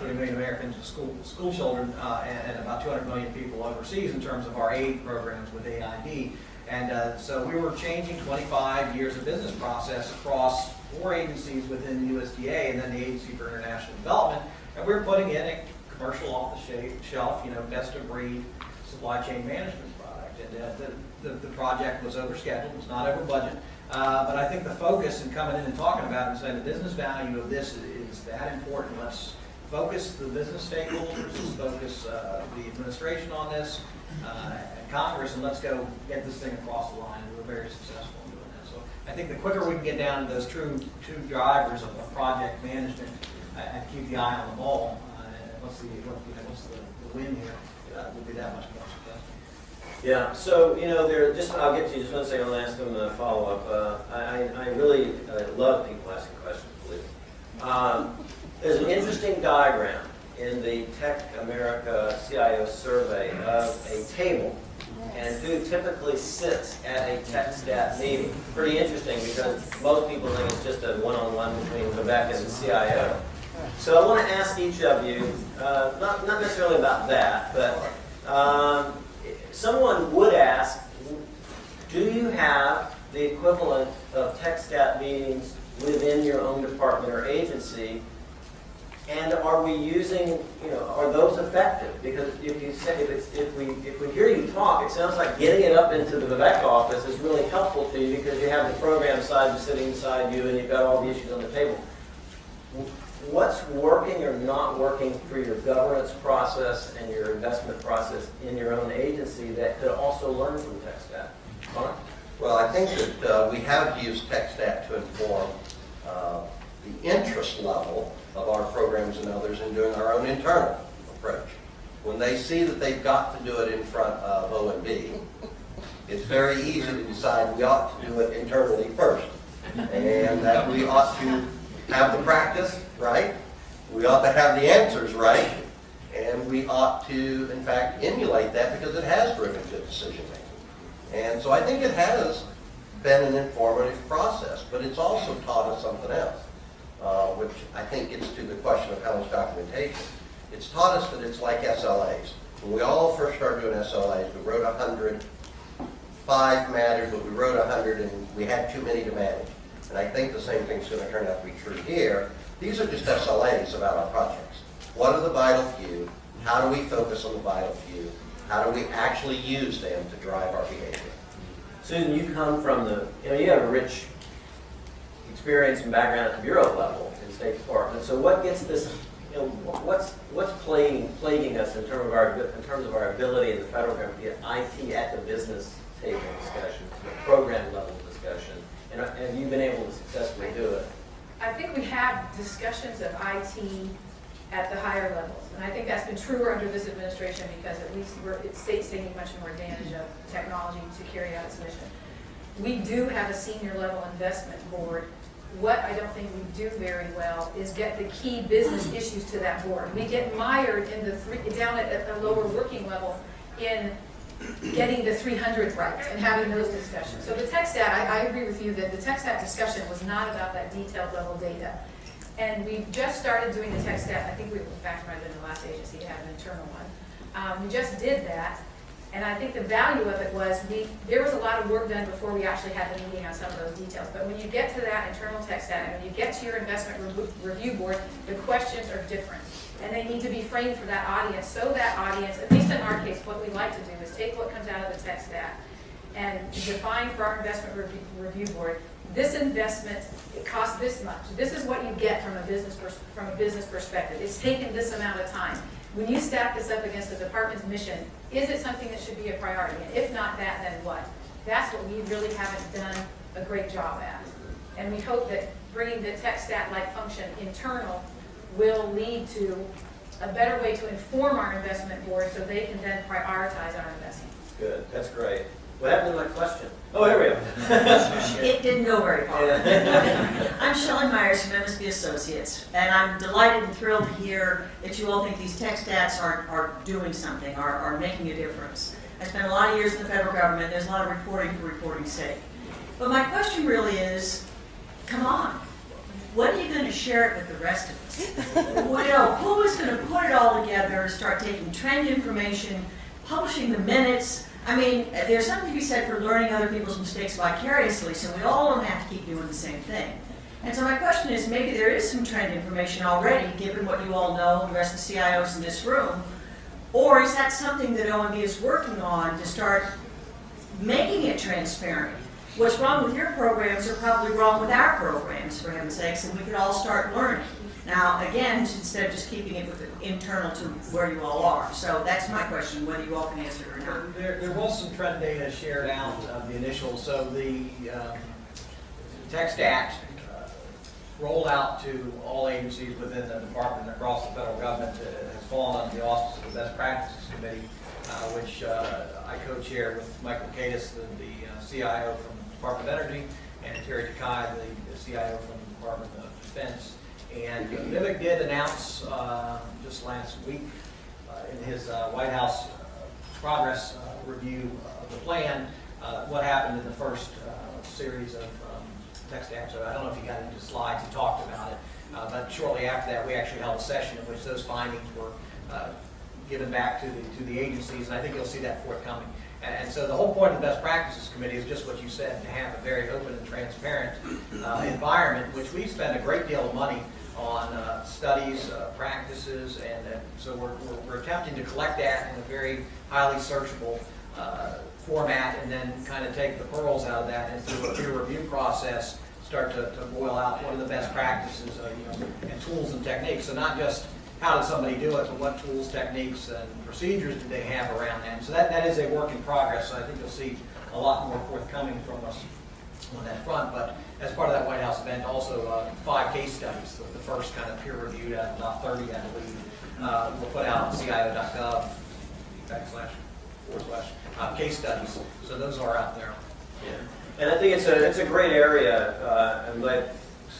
30 million Americans, school children, and about 200 million people overseas in terms of our aid programs with AID. And so we were changing 25 years of business process across 4 agencies within the USDA and then the Agency for International Development. And we were putting in a commercial off-the-shelf, best-of-breed supply chain management product. And the project was overscheduled, it was not over budget. But I think the focus in coming in and talking about it and saying the business value of this is that important. Let's focus the business stakeholders, let's focus the administration on this, and Congress, and let's go get this thing across the line. And we're very successful in doing that. So I think the quicker we can get down to those two drivers of project management and keep the eye on the ball, and what's the win here, will be that much more successful. Yeah, so, I'll get to you just one second, I'll ask them a follow-up. I really love people asking questions, believe me. There's an interesting diagram in the TechAmerica CIO Survey of a table and who typically sits at a tech stat meeting. Pretty interesting because most people think it's just a one-on-one between Quebec and the CIO. So I want to ask each of you, not necessarily about that, but someone would ask, do you have the equivalent of tech stat meetings within your own department or agency? And are we using, are those effective? Because if we hear you talk, it sounds like getting it up into the Quebec office is really helpful to you because you have the program side sitting beside you and you've got all the issues on the table. What's working or not working for your governance process and your investment process in your own agency that could also learn from TechStat? Mark? Well, I think that we have used TechStat to inform the interest level of our programs and others in doing our own internal approach. When they see that they've got to do it in front of O&B, it's very easy to decide we ought to do it internally first. And that we ought to have the practice right, we ought to have the answers right, and we ought to, in fact, emulate that because it has driven good decision making. And so I think it has been an informative process, but it's also taught us something else. Which I think gets to the question of how much documentation. It's taught us that it's like SLAs. When we all first started doing SLAs, we wrote 100, 5 mattered, but we wrote 100 and we had too many to manage. And I think the same thing's going to turn out to be true here. These are just SLAs about our projects. What are the vital few? How do we focus on the vital few? How do we actually use them to drive our behavior? Susan, you come from you have a rich experience and background at the bureau level in State Department. So what gets this, what's plaguing us in terms of our ability in the federal government to get IT at the business table discussion, the program level discussion, and have you been able to successfully do it? I think we have discussions of IT at the higher levels, and I think that's been truer under this administration because at least state's taking much more advantage of technology to carry out its mission. We do have a senior level investment board. What I don't think we do very well is get the key business issues to that board. We get mired in down at a lower working level in getting the 300 right and having those discussions. So the tech stat, I agree with you that the tech stat discussion was not about that detailed level data. And we've just started doing the tech stat. I think we, in fact, might have been the last agency to have an internal one. We just did that. And I think the value of it was there was a lot of work done before we actually had the meeting on some of those details. But when you get to that internal tech stat, and when you get to your investment review board, the questions are different. And they need to be framed for that audience. So that audience, at least in our case, what we like to do is take what comes out of the tech stat and define for our investment review board, this investment, it costs this much. This is what you get from a business perspective. It's taken this amount of time. When you stack this up against the department's mission, is it something that should be a priority? And if not that, then what? That's what we really haven't done a great job at. And we hope that bringing the tech stat-like function internal will lead to a better way to inform our investment board so they can then prioritize our investments. Good, that's great. What happened to my question? Oh, here we go. It didn't go very far. I'm Shelley Myers from MSB Associates, and I'm delighted and thrilled to hear that you all think these tech stats are doing something, are making a difference. I spent a lot of years in the federal government. There's a lot of reporting for reporting's sake. But my question really is, come on, when are you going to share it with the rest of us? Who is going to put it all together, start taking trend information, publishing the minutes? I mean, there's something to be said for learning other people's mistakes vicariously, so we all don't have to keep doing the same thing. And so my question is, maybe there is some trend information already, given what you all know, the rest of the CIOs in this room, or is that something that OMB is working on to start making it transparent? What's wrong with your programs are probably wrong with our programs, for heaven's sakes, and we could all start learning. Now, again, instead of just keeping it internal to where you all are. So that's my question, whether you all can answer it or not. There was some trend data shared out of the initial. So the tech stat rolled out to all agencies within the department and across the federal government has fallen under the auspices of the Best Practices Committee, which I co-chair with Michael Cadis, the CIO from the Department of Energy, and Terry Takai, the CIO from the Department of Defense. And Vivek did announce just last week in his White House progress review of the plan what happened in the first series of tech stats. So I don't know if you got into slides, he talked about it, but shortly after that we actually held a session in which those findings were given back to the agencies, and I think you'll see that forthcoming. And so the whole point of the Best Practices Committee is just what you said, to have a very open and transparent environment, which we spend a great deal of money on studies, practices, and so we're attempting to collect that in a very highly searchable format, and then kind of take the pearls out of that and through a peer review process start to boil out what are the best practices and tools and techniques. So not just how did somebody do it, but what tools, techniques, and procedures do they have around that. And so that is a work in progress. So I think you'll see a lot more forthcoming from us on that front. But as part of that White House event, also 5 case studies, the first kind of peer-reviewed out of about 30, I believe, we'll put out on CIO.gov / case studies. So those are out there. Yeah. And I think it's a great area. I'm glad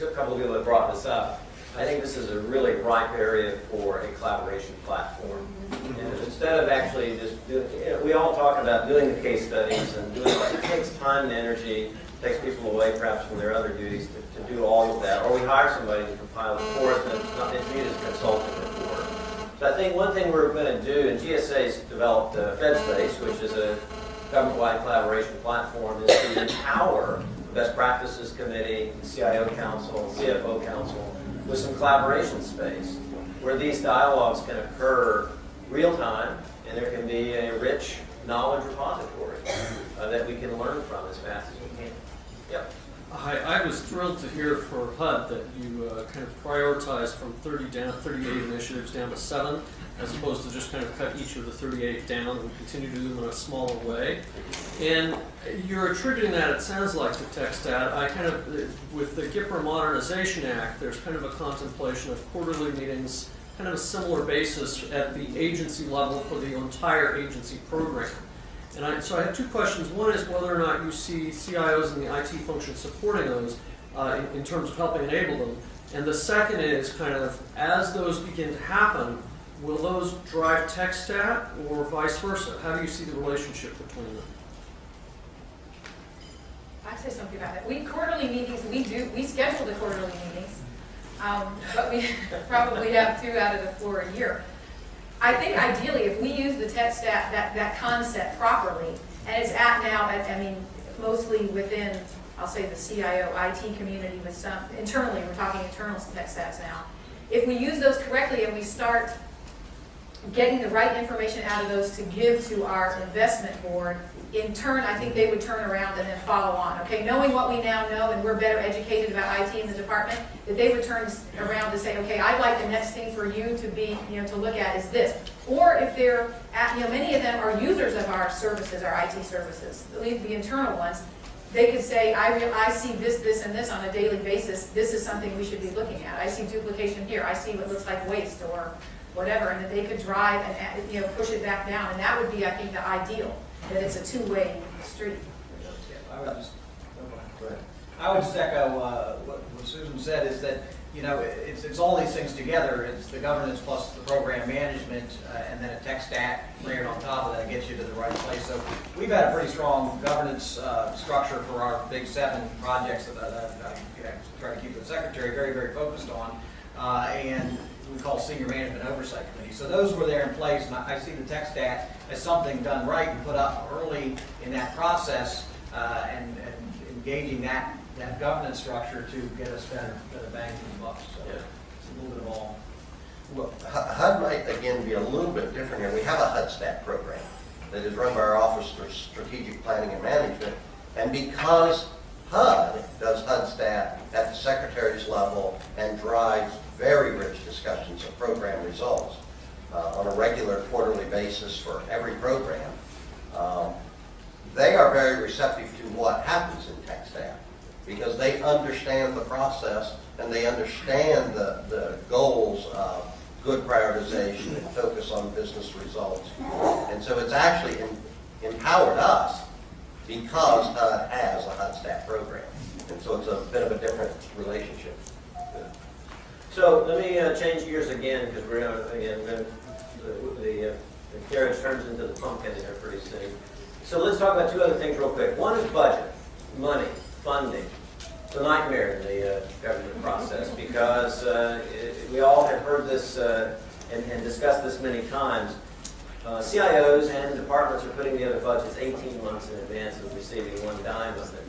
a couple of people have brought this up. I think this is a really ripe area for a collaboration platform. And instead of actually just doing, we all talk about doing the case studies and doing it takes time and energy, takes people away perhaps from their other duties to do all of that. Or we hire somebody to compile a report and it's viewed as a consulting report. So I think one thing we're going to do, and GSA's developed FedSpace, which is a government-wide collaboration platform, is to empower the Best Practices Committee, the CIO Council, CFO Council, with some collaboration space where these dialogues can occur real time and there can be a rich knowledge repository that we can learn from as fast as we can. Yep. I was thrilled to hear for HUD that you kind of prioritized from 38 initiatives down to 7, as opposed to just kind of cut each of the 38 down and continue to do them in a smaller way. And you're attributing that, it sounds like, to TechStat. I kind of, with the GIPRA Modernization Act, there's kind of a contemplation of quarterly meetings, kind of a similar basis at the agency level for the entire agency program. And so I have 2 questions. One is whether or not you see CIOs in the IT function supporting those in terms of helping enable them. And the second is kind of, as those begin to happen, will those drive TechStat or vice versa? How do you see the relationship between them? I'd say something about that. Quarterly meetings, we schedule the quarterly meetings, but we probably have 2 out of the 4 a year. I think ideally, if we use the TechStat, that concept properly, and it's mostly within, I'll say, the CIO IT community with some, internally, we're talking internal TechStats now. If we use those correctly and we start getting the right information out of those to give to our investment board, in turn, I think they would turn around and then follow on. Okay, knowing what we now know and we're better educated about IT in the department, that they would turn around to say, okay, I'd like the next thing for you to be, to look at is this. Or if they're, many of them are users of our services, our IT services, the internal ones, they could say, I see this, this, and this on a daily basis. This is something we should be looking at. I see duplication here. I see what looks like waste or whatever, and that they could drive and push it back down. And that would be, I think, the ideal. That it's a 2-way street. I would just echo what Susan said, is that it's all these things together. It's the governance plus the program management, and then a tech stack layered on top of that gets you to the right place. So we've had a pretty strong governance structure for our big 7 projects that I try to keep the secretary very, very focused on, and we call Senior Management Oversight Committee. So those were there in place, and I see the tech stack as something done right and put up early in that process, and engaging that governance structure to get us better bang for the buck. So yeah, it's a little bit of all. Well, HUD might again be a little bit different here. We have a HUD stat program that is run by our Office for Strategic Planning and Management, and because HUD does HUD stat at the secretary's level and drives very rich discussions of program results on a regular quarterly basis for every program, they are very receptive to what happens in TechStat because they understand the process and they understand the goals of good prioritization and focus on business results. And so it's actually empowered us because HUD has a HUD stat program. And so it's a bit of a different relationship. So let me change gears again, because we're the carriage turns into the pumpkin here pretty soon. So let's talk about 2 other things real quick. One is budget, money, funding. It's a nightmare in the government process because we all have heard this and discussed this many times. CIOs and departments are putting together budgets 18 months in advance of receiving 1 dime of it.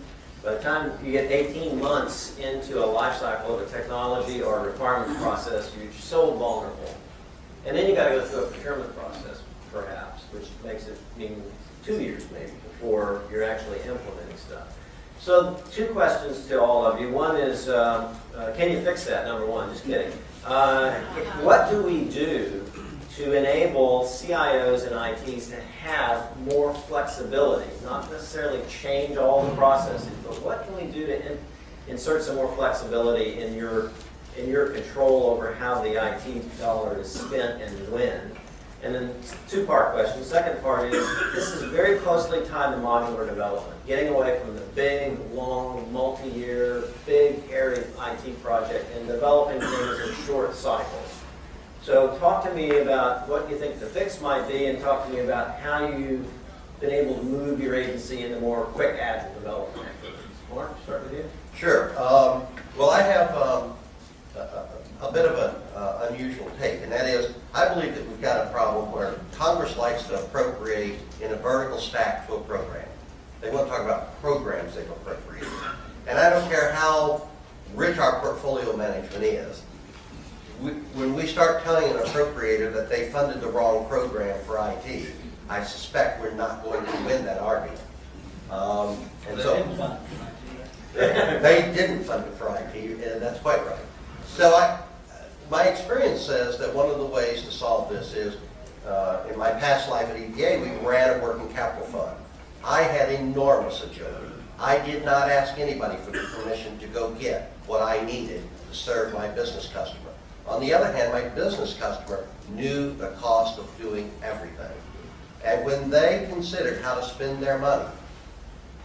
By the time you get 18 months into a life cycle of a technology or a requirements process, you're so vulnerable. And then you got to go through a procurement process, perhaps, which makes it mean 2 years maybe before you're actually implementing stuff. So 2 questions to all of you. One is, can you fix that? Number 1, just kidding. What do we do to enable CIOs and ITs to have more flexibility, not necessarily change all the processes, but what can we do to insert some more flexibility in your control over how the IT dollar is spent and when? And then 2-part question. The second part is, this is very closely tied to modular development, getting away from the big, long, multi-year, big, hairy IT project and developing things in short cycles. So talk to me about what you think the fix might be, and talk to me about how you've been able to move your agency into more quick, agile development activities. Mark, start with you. Sure. Well, I have a bit of an unusual take, and that is, I believe that we've got a problem where Congress likes to appropriate in a vertical stack to a program. They want to talk about programs they've appropriated. And I don't care how rich our portfolio management is, when we start telling an appropriator that they funded the wrong program for IT, I suspect we're not going to win that argument. And so, They didn't fund it for IT, and that's quite right. So my experience says that one of the ways to solve this is, in my past life at EPA, we ran a working capital fund. I had enormous agility. I did not ask anybody for permission to go get what I needed to serve my business customer. On the other hand, my business customer knew the cost of doing everything. And when they considered how to spend their money,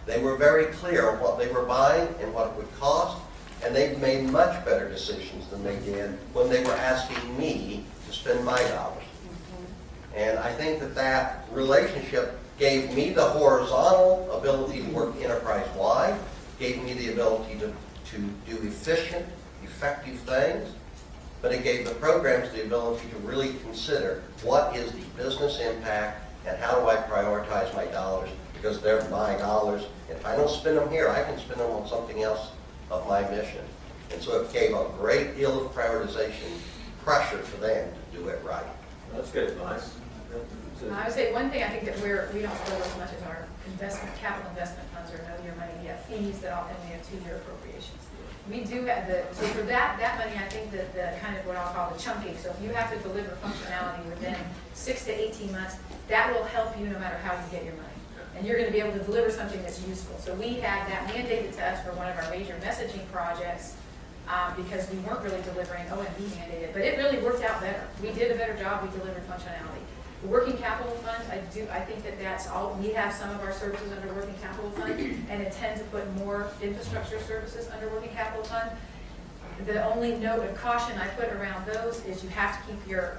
they were very clear on what they were buying and what it would cost, and they made much better decisions than they did when they were asking me to spend my dollars. And I think that that relationship gave me the horizontal ability to work enterprise-wide, gave me the ability to do efficient, effective things, but it gave the programs the ability to really consider what is the business impact and how do I prioritize my dollars, because they're my dollars. If I don't spend them here, I can spend them on something else of my mission. And so it gave a great deal of prioritization pressure for them to do it right. That's good advice. I would say one thing I think that we don't spoil as much as our capital investment funds or know your money. We have fees and we have 2-year appropriations. We do have so for that money, I think that the kind of what I'll call the chunking. So if you have to deliver functionality within 6 to 18 months, that will help you no matter how you get your money. And you're going to be able to deliver something that's useful. So we had that mandated to us for one of our major messaging projects because we weren't really delivering OMB mandated, but it really worked out better. We did a better job. We delivered functionality. The working capital fund, I think that that's all. We have some of our services under working capital fund and intend to put more infrastructure services under working capital fund. The only note of caution I put around those is you have to keep your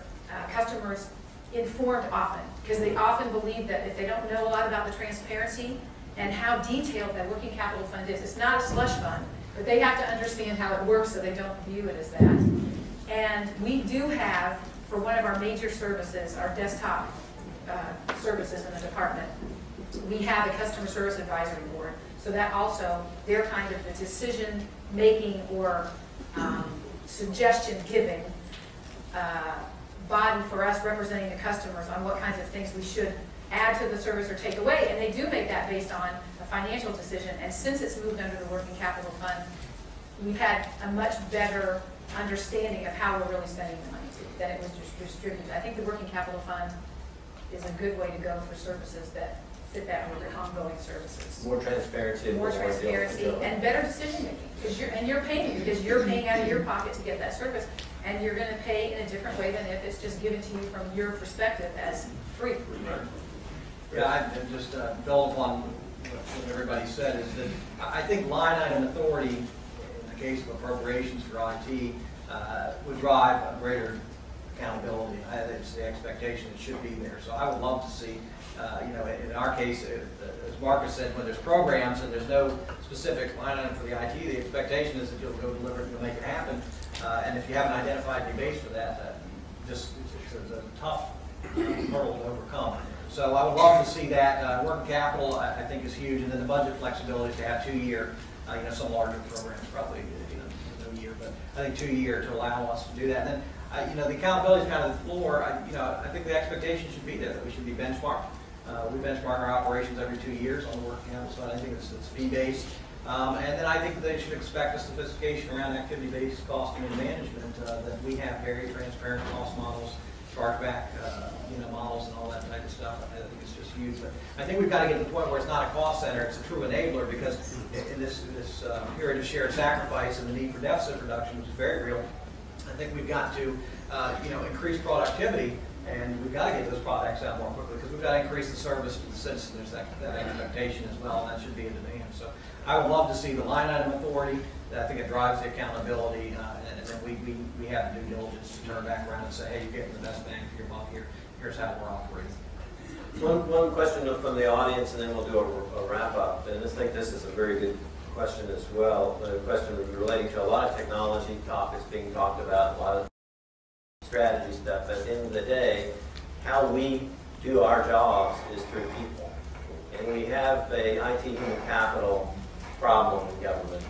customers informed often, because they often believe that if they don't know a lot about the transparency and how detailed that working capital fund is, it's not a slush fund, but they have to understand how it works so they don't view it as that. And we do have, for one of our major services, our desktop services in the department, we have a customer service advisory board. So that also, they're kind of the decision making or suggestion giving body for us representing the customers on what kinds of things we should add to the service or take away. And they do make that based on a financial decision. And since it's moved under the working capital fund, we've had a much better understanding of how we're really spending the money than it was just distributed. I think the working capital fund is a good way to go for services that fit that under ongoing services. More transparency. More transparency and better decision making. You're paying because you're paying out of your pocket to get that service, and you're going to pay in a different way than if it's just given to you from your perspective as free. Right. Yeah, I just build upon what everybody said is that I think line item authority in the case of appropriations for IT would drive a greater accountability. I think it's the expectation it should be there. So I would love to see, in our case, as Marcus said, when there's programs and there's no specific line item for the IT, the expectation is that you'll go deliver it, you'll make it happen. And if you haven't identified your base for that, it's a tough hurdle to overcome. So I would love to see that. Working capital, I think, is huge, and then the budget flexibility to have 2-year. Some larger programs probably no year, but I think 2-year to allow us to do that. And then the accountability is kind of the floor. I think the expectation should be that we should be benchmarked. We benchmark our operations every 2 years on the working capital side. I think it's fee-based. And then I think that they should expect a sophistication around activity-based costing and management, that we have very transparent cost models, chargeback models and all that type of stuff. I think it's just huge. But I think we've got to get to the point where it's not a cost center, it's a true enabler, because in this period of shared sacrifice and the need for deficit reduction, which is very real, I think we've got to increase productivity, and we've got to get those products out more quickly, because we've got to increase the service to the citizen. There's that expectation as well, and that should be a demand. So I would love to see the line item authority. I think it drives the accountability, and then we have the due diligence to turn back around and say, hey, you're getting the best bang for your buck here. Here's how we're operating. One question from the audience, and then we'll do a wrap up. And I think this is a very good question as well. The question relating to a lot of technology topics being talked about, a lot of strategy stuff. But at the end of the day, how we do our jobs is through people. And we have a IT human capital problem in government,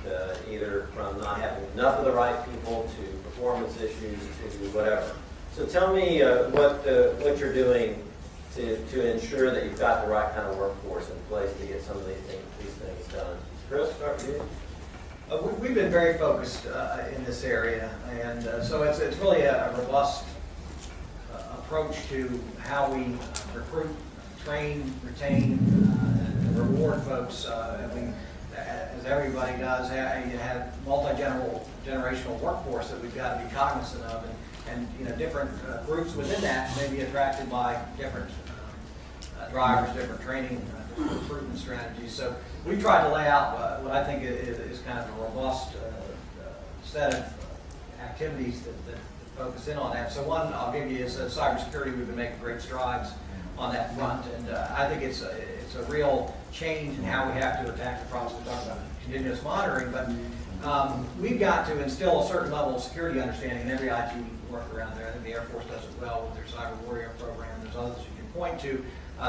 either from not having enough of the right people to performance issues to whatever. So tell me what you're doing to ensure that you've got the right kind of workforce in place to get some of these things done. Chris, start with you. We've been very focused in this area, and so it's really a robust approach to how we recruit, train, retain, and reward folks. As everybody does, you have multi-generational workforce that we've got to be cognizant of, and different groups within that may be attracted by different drivers, different training, different recruitment strategies. So we tried to lay out what I think is kind of a robust set of activities that focus in on that. So one I'll give you is cybersecurity. We've been making great strides on that front, and I think it's a real change in how we have to attack the problems. We talk about continuous monitoring, but we've got to instill a certain level of security understanding in every IT worker around there. I think the Air Force does it well with their Cyber Warrior program. There's others you can point to.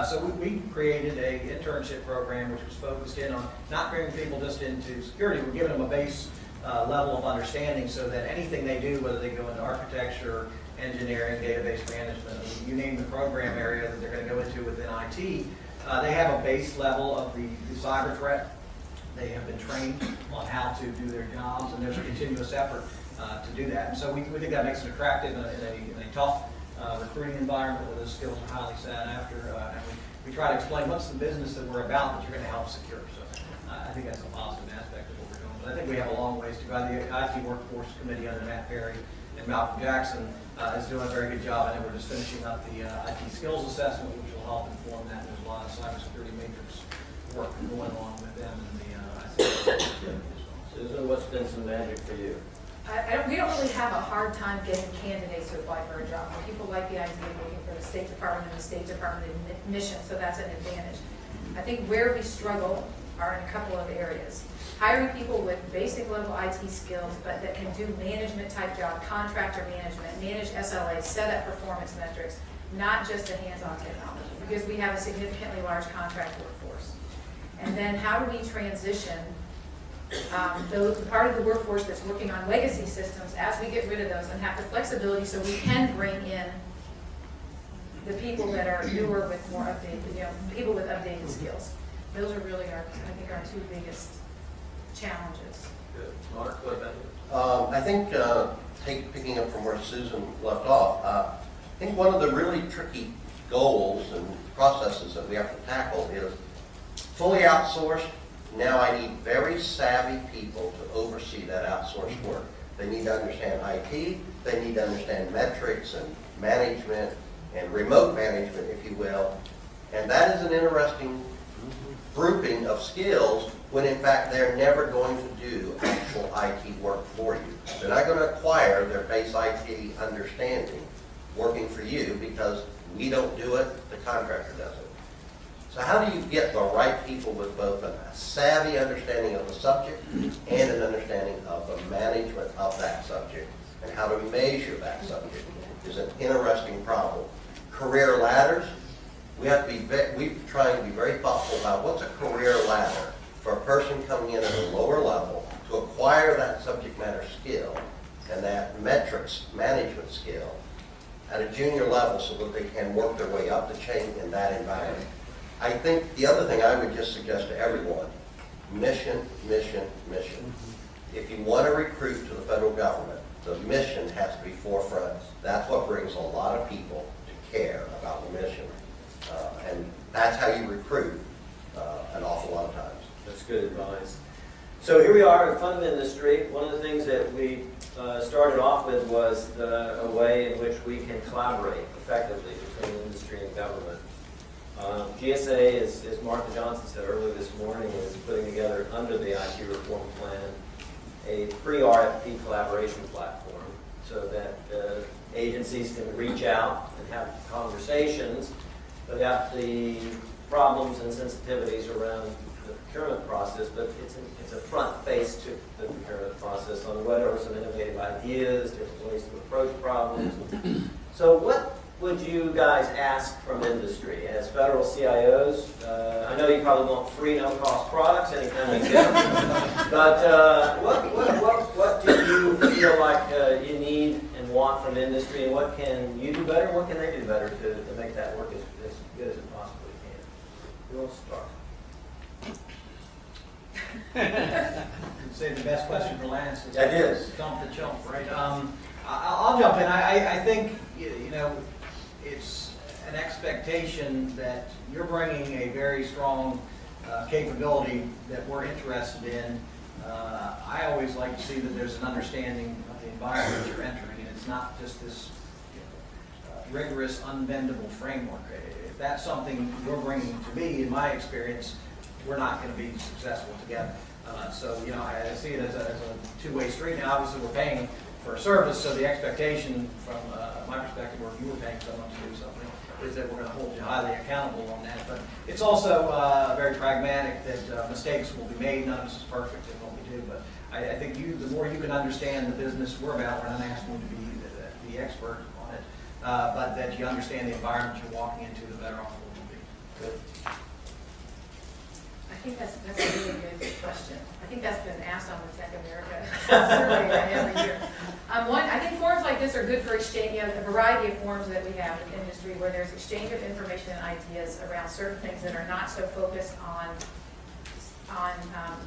So we created an internship program which was focused in on not bringing people just into security, we're giving them a base level of understanding so that anything they do, whether they go into architecture, engineering, database management, you name the program area that they're going to go into within IT, they have a base level of the cyber threat. They have been trained on how to do their jobs, and there's a continuous effort to do that. And so we think that makes it attractive in a tough recruiting environment where those skills are highly sought after. And we try to explain what's the business that we're about that you're going to help secure. So I think that's a positive aspect of what we're doing. But I think we have a long ways to go. The IT Workforce Committee under Matt Perry and Malcolm Jackson is doing a very good job. And then we're just finishing up the IT skills assessment, which will help inform that. There's a lot of cybersecurity matrix work going on with them and the Susan, what's been some magic for you? We don't really have a hard time getting candidates to apply for a job. People like the idea of working for the State Department and the State Department mission, so that's an advantage. I think where we struggle are in a couple of areas. Hiring people with basic level IT skills, but that can do management type job, contractor management, manage SLA, set up performance metrics, not just a hands-on technology, because we have a significantly large contract workforce. And then how do we transition the part of the workforce that's working on legacy systems as we get rid of those and have the flexibility so we can bring in the people that are newer with more updated, people with updated skills. Those are really I think our two biggest challenges. Good. Mark, what about you? I think, picking up from where Susan left off, I think one of the really tricky goals and processes that we have to tackle is fully outsourced. Now I need very savvy people to oversee that outsourced work. They need to understand IT, they need to understand metrics and management and remote management, if you will. And that is an interesting grouping of skills when in fact they're never going to do actual IT work for you. They're not going to acquire their base IT understanding working for you because we don't do it, the contractor does it. So how do you get the right people with both a savvy understanding of the subject and an understanding of the management of that subject, and how to measure that subject is an interesting problem. Career ladders, we have to be we're trying to be very thoughtful about what's a career ladder for a person coming in at a lower level to acquire that subject matter skill and that metrics management skill at a junior level so that they can work their way up the chain in that environment. I think the other thing I would just suggest to everyone, mission, mission, mission. If you want to recruit to the federal government, the mission has to be forefront. That's what brings a lot of people to care about the mission. And that's how you recruit an awful lot of times. That's good advice. So here we are in front of industry. One of the things that we started off with was a way in which we can collaborate effectively between industry and government. GSA, as Martha Johnson said earlier this morning, is putting together under the IT reform plan a pre-RFP collaboration platform so that agencies can reach out and have conversations about the problems and sensitivities around the procurement process, but it's a front face to the procurement process on what are some innovative ideas, different ways to approach problems. So what would you guys ask from industry as federal CIOs? I know you probably want free, no-cost products anytime you get them, but what do you feel like you need and want from industry, and what can you do better, and what can they do better to make that work as good as it possibly can? Who wants to start? could say the best question for Lance is I did. dump the chump, right? I'll jump in. I think, you know, it's an expectation that you're bringing a very strong capability that we're interested in. I always like to see that there's an understanding of the environment you're entering, and it's not just this rigorous, unbendable framework. If that's something you're bringing to me, in my experience, we're not going to be successful together. So, you know, I see it as a two-way street. Now, obviously, we're paying for a service, so the expectation from my perspective, or if you were paying someone to do something, is that we're going to hold you highly accountable on that. But it's also very pragmatic that mistakes will be made. None of us is perfect in what we do, but I think the more you can understand the business we're about, we're not asking you to be the expert on it, but that you understand the environment you're walking into, the better off we'll be. Good. I think that's a really good question. I think that's been asked on the TechAmerica Survey every year. I think forums like this are good for exchange, you know, the variety of forums that we have in the industry where there's exchange of information and ideas around certain things that are not so focused on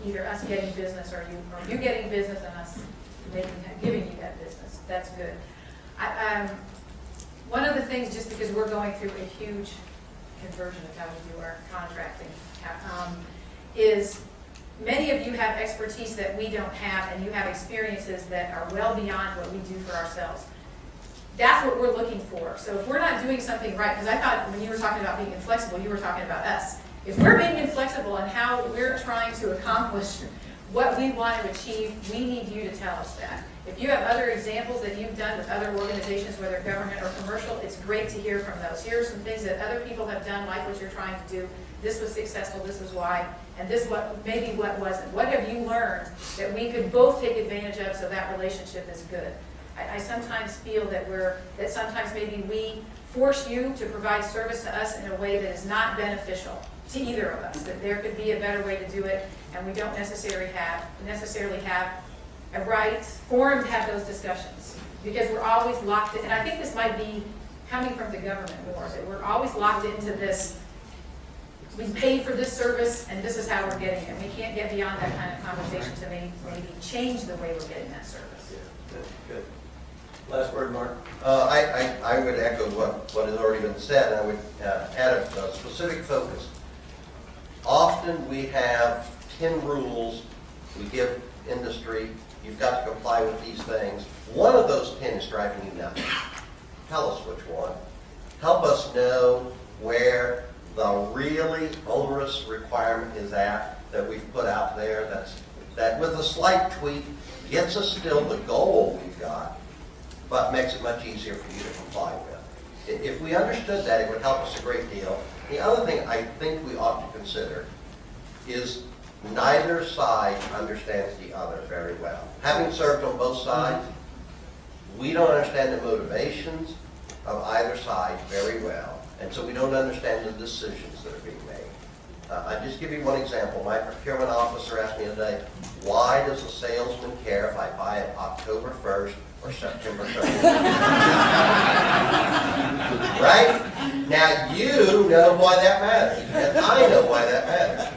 either us getting business or you getting business and us giving you that business. That's good. One of the things, just because we're going through a huge conversion of how we do our contracting, is many of you have expertise that we don't have, and you have experiences that are well beyond what we do for ourselves. That's what we're looking for. So if we're not doing something right, because I thought when you were talking about being inflexible, you were talking about us. If we're being inflexible in how we're trying to accomplish what we want to achieve, we need you to tell us that. If you have other examples that you've done with other organizations, whether government or commercial, it's great to hear from those. Here are some things that other people have done, like what you're trying to do. This was successful, this was why, and this maybe what wasn't. What have you learned that we could both take advantage of so that relationship is good? I sometimes feel that sometimes maybe we force you to provide service to us in a way that is not beneficial to either of us, that there could be a better way to do it, and we don't necessarily have a right forum to have those discussions, because we're always locked in, and I think this might be coming from the government more, that we're always locked into this, we pay for this service, and this is how we're getting it. We can't get beyond that kind of conversation to maybe change the way we're getting that service. Yeah, good. Last word, Mark. I would echo what has already been said, and I would add a specific focus. Often we have 10 rules we give industry. You've got to comply with these things. One of those 10 is driving you nuts. Tell us which one. Help us know where the really onerous requirement is that we've put out there that with a slight tweak gets us still the goal we've got, but makes it much easier for you to comply with. If we understood that, it would help us a great deal. The other thing I think we ought to consider is neither side understands the other very well. Having served on both sides, we don't understand the motivations of either side very well, and so we don't understand the decisions that are being made. I'll just give you one example. My procurement officer asked me today, why does a salesman care if I buy it October 1st or September 30th? Right? Now you know why that matters, and I know why that matters.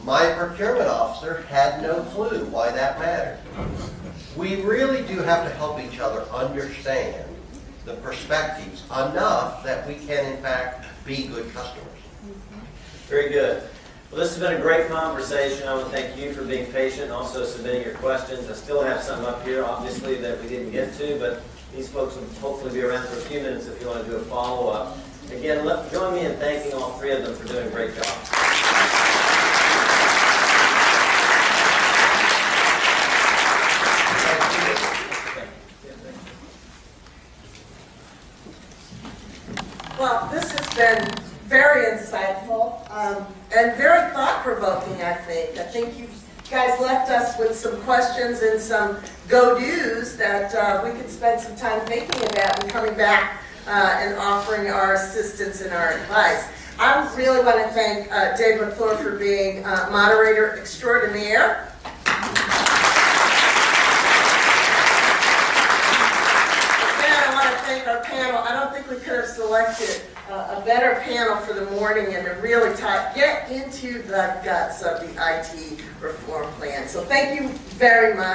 My procurement officer had no clue why that mattered. We really do have to help each other understand the perspectives enough that we can, in fact, be good customers. Very good. Well, this has been a great conversation. I want to thank you for being patient and also submitting your questions. I still have some up here, obviously, that we didn't get to, but these folks will hopefully be around for a few minutes if you want to do a follow-up. Again, join me in thanking all three of them for doing a great job. Well, this has been very insightful and very thought-provoking, I think. I think you guys left us with some questions and some go-dos that we could spend some time thinking about and coming back and offering our assistance and our advice. I really want to thank Dave McClure for being moderator extraordinaire. Our panel. I don't think we could have selected a better panel for the morning and to really get into the guts of the IT reform plan. So thank you very much.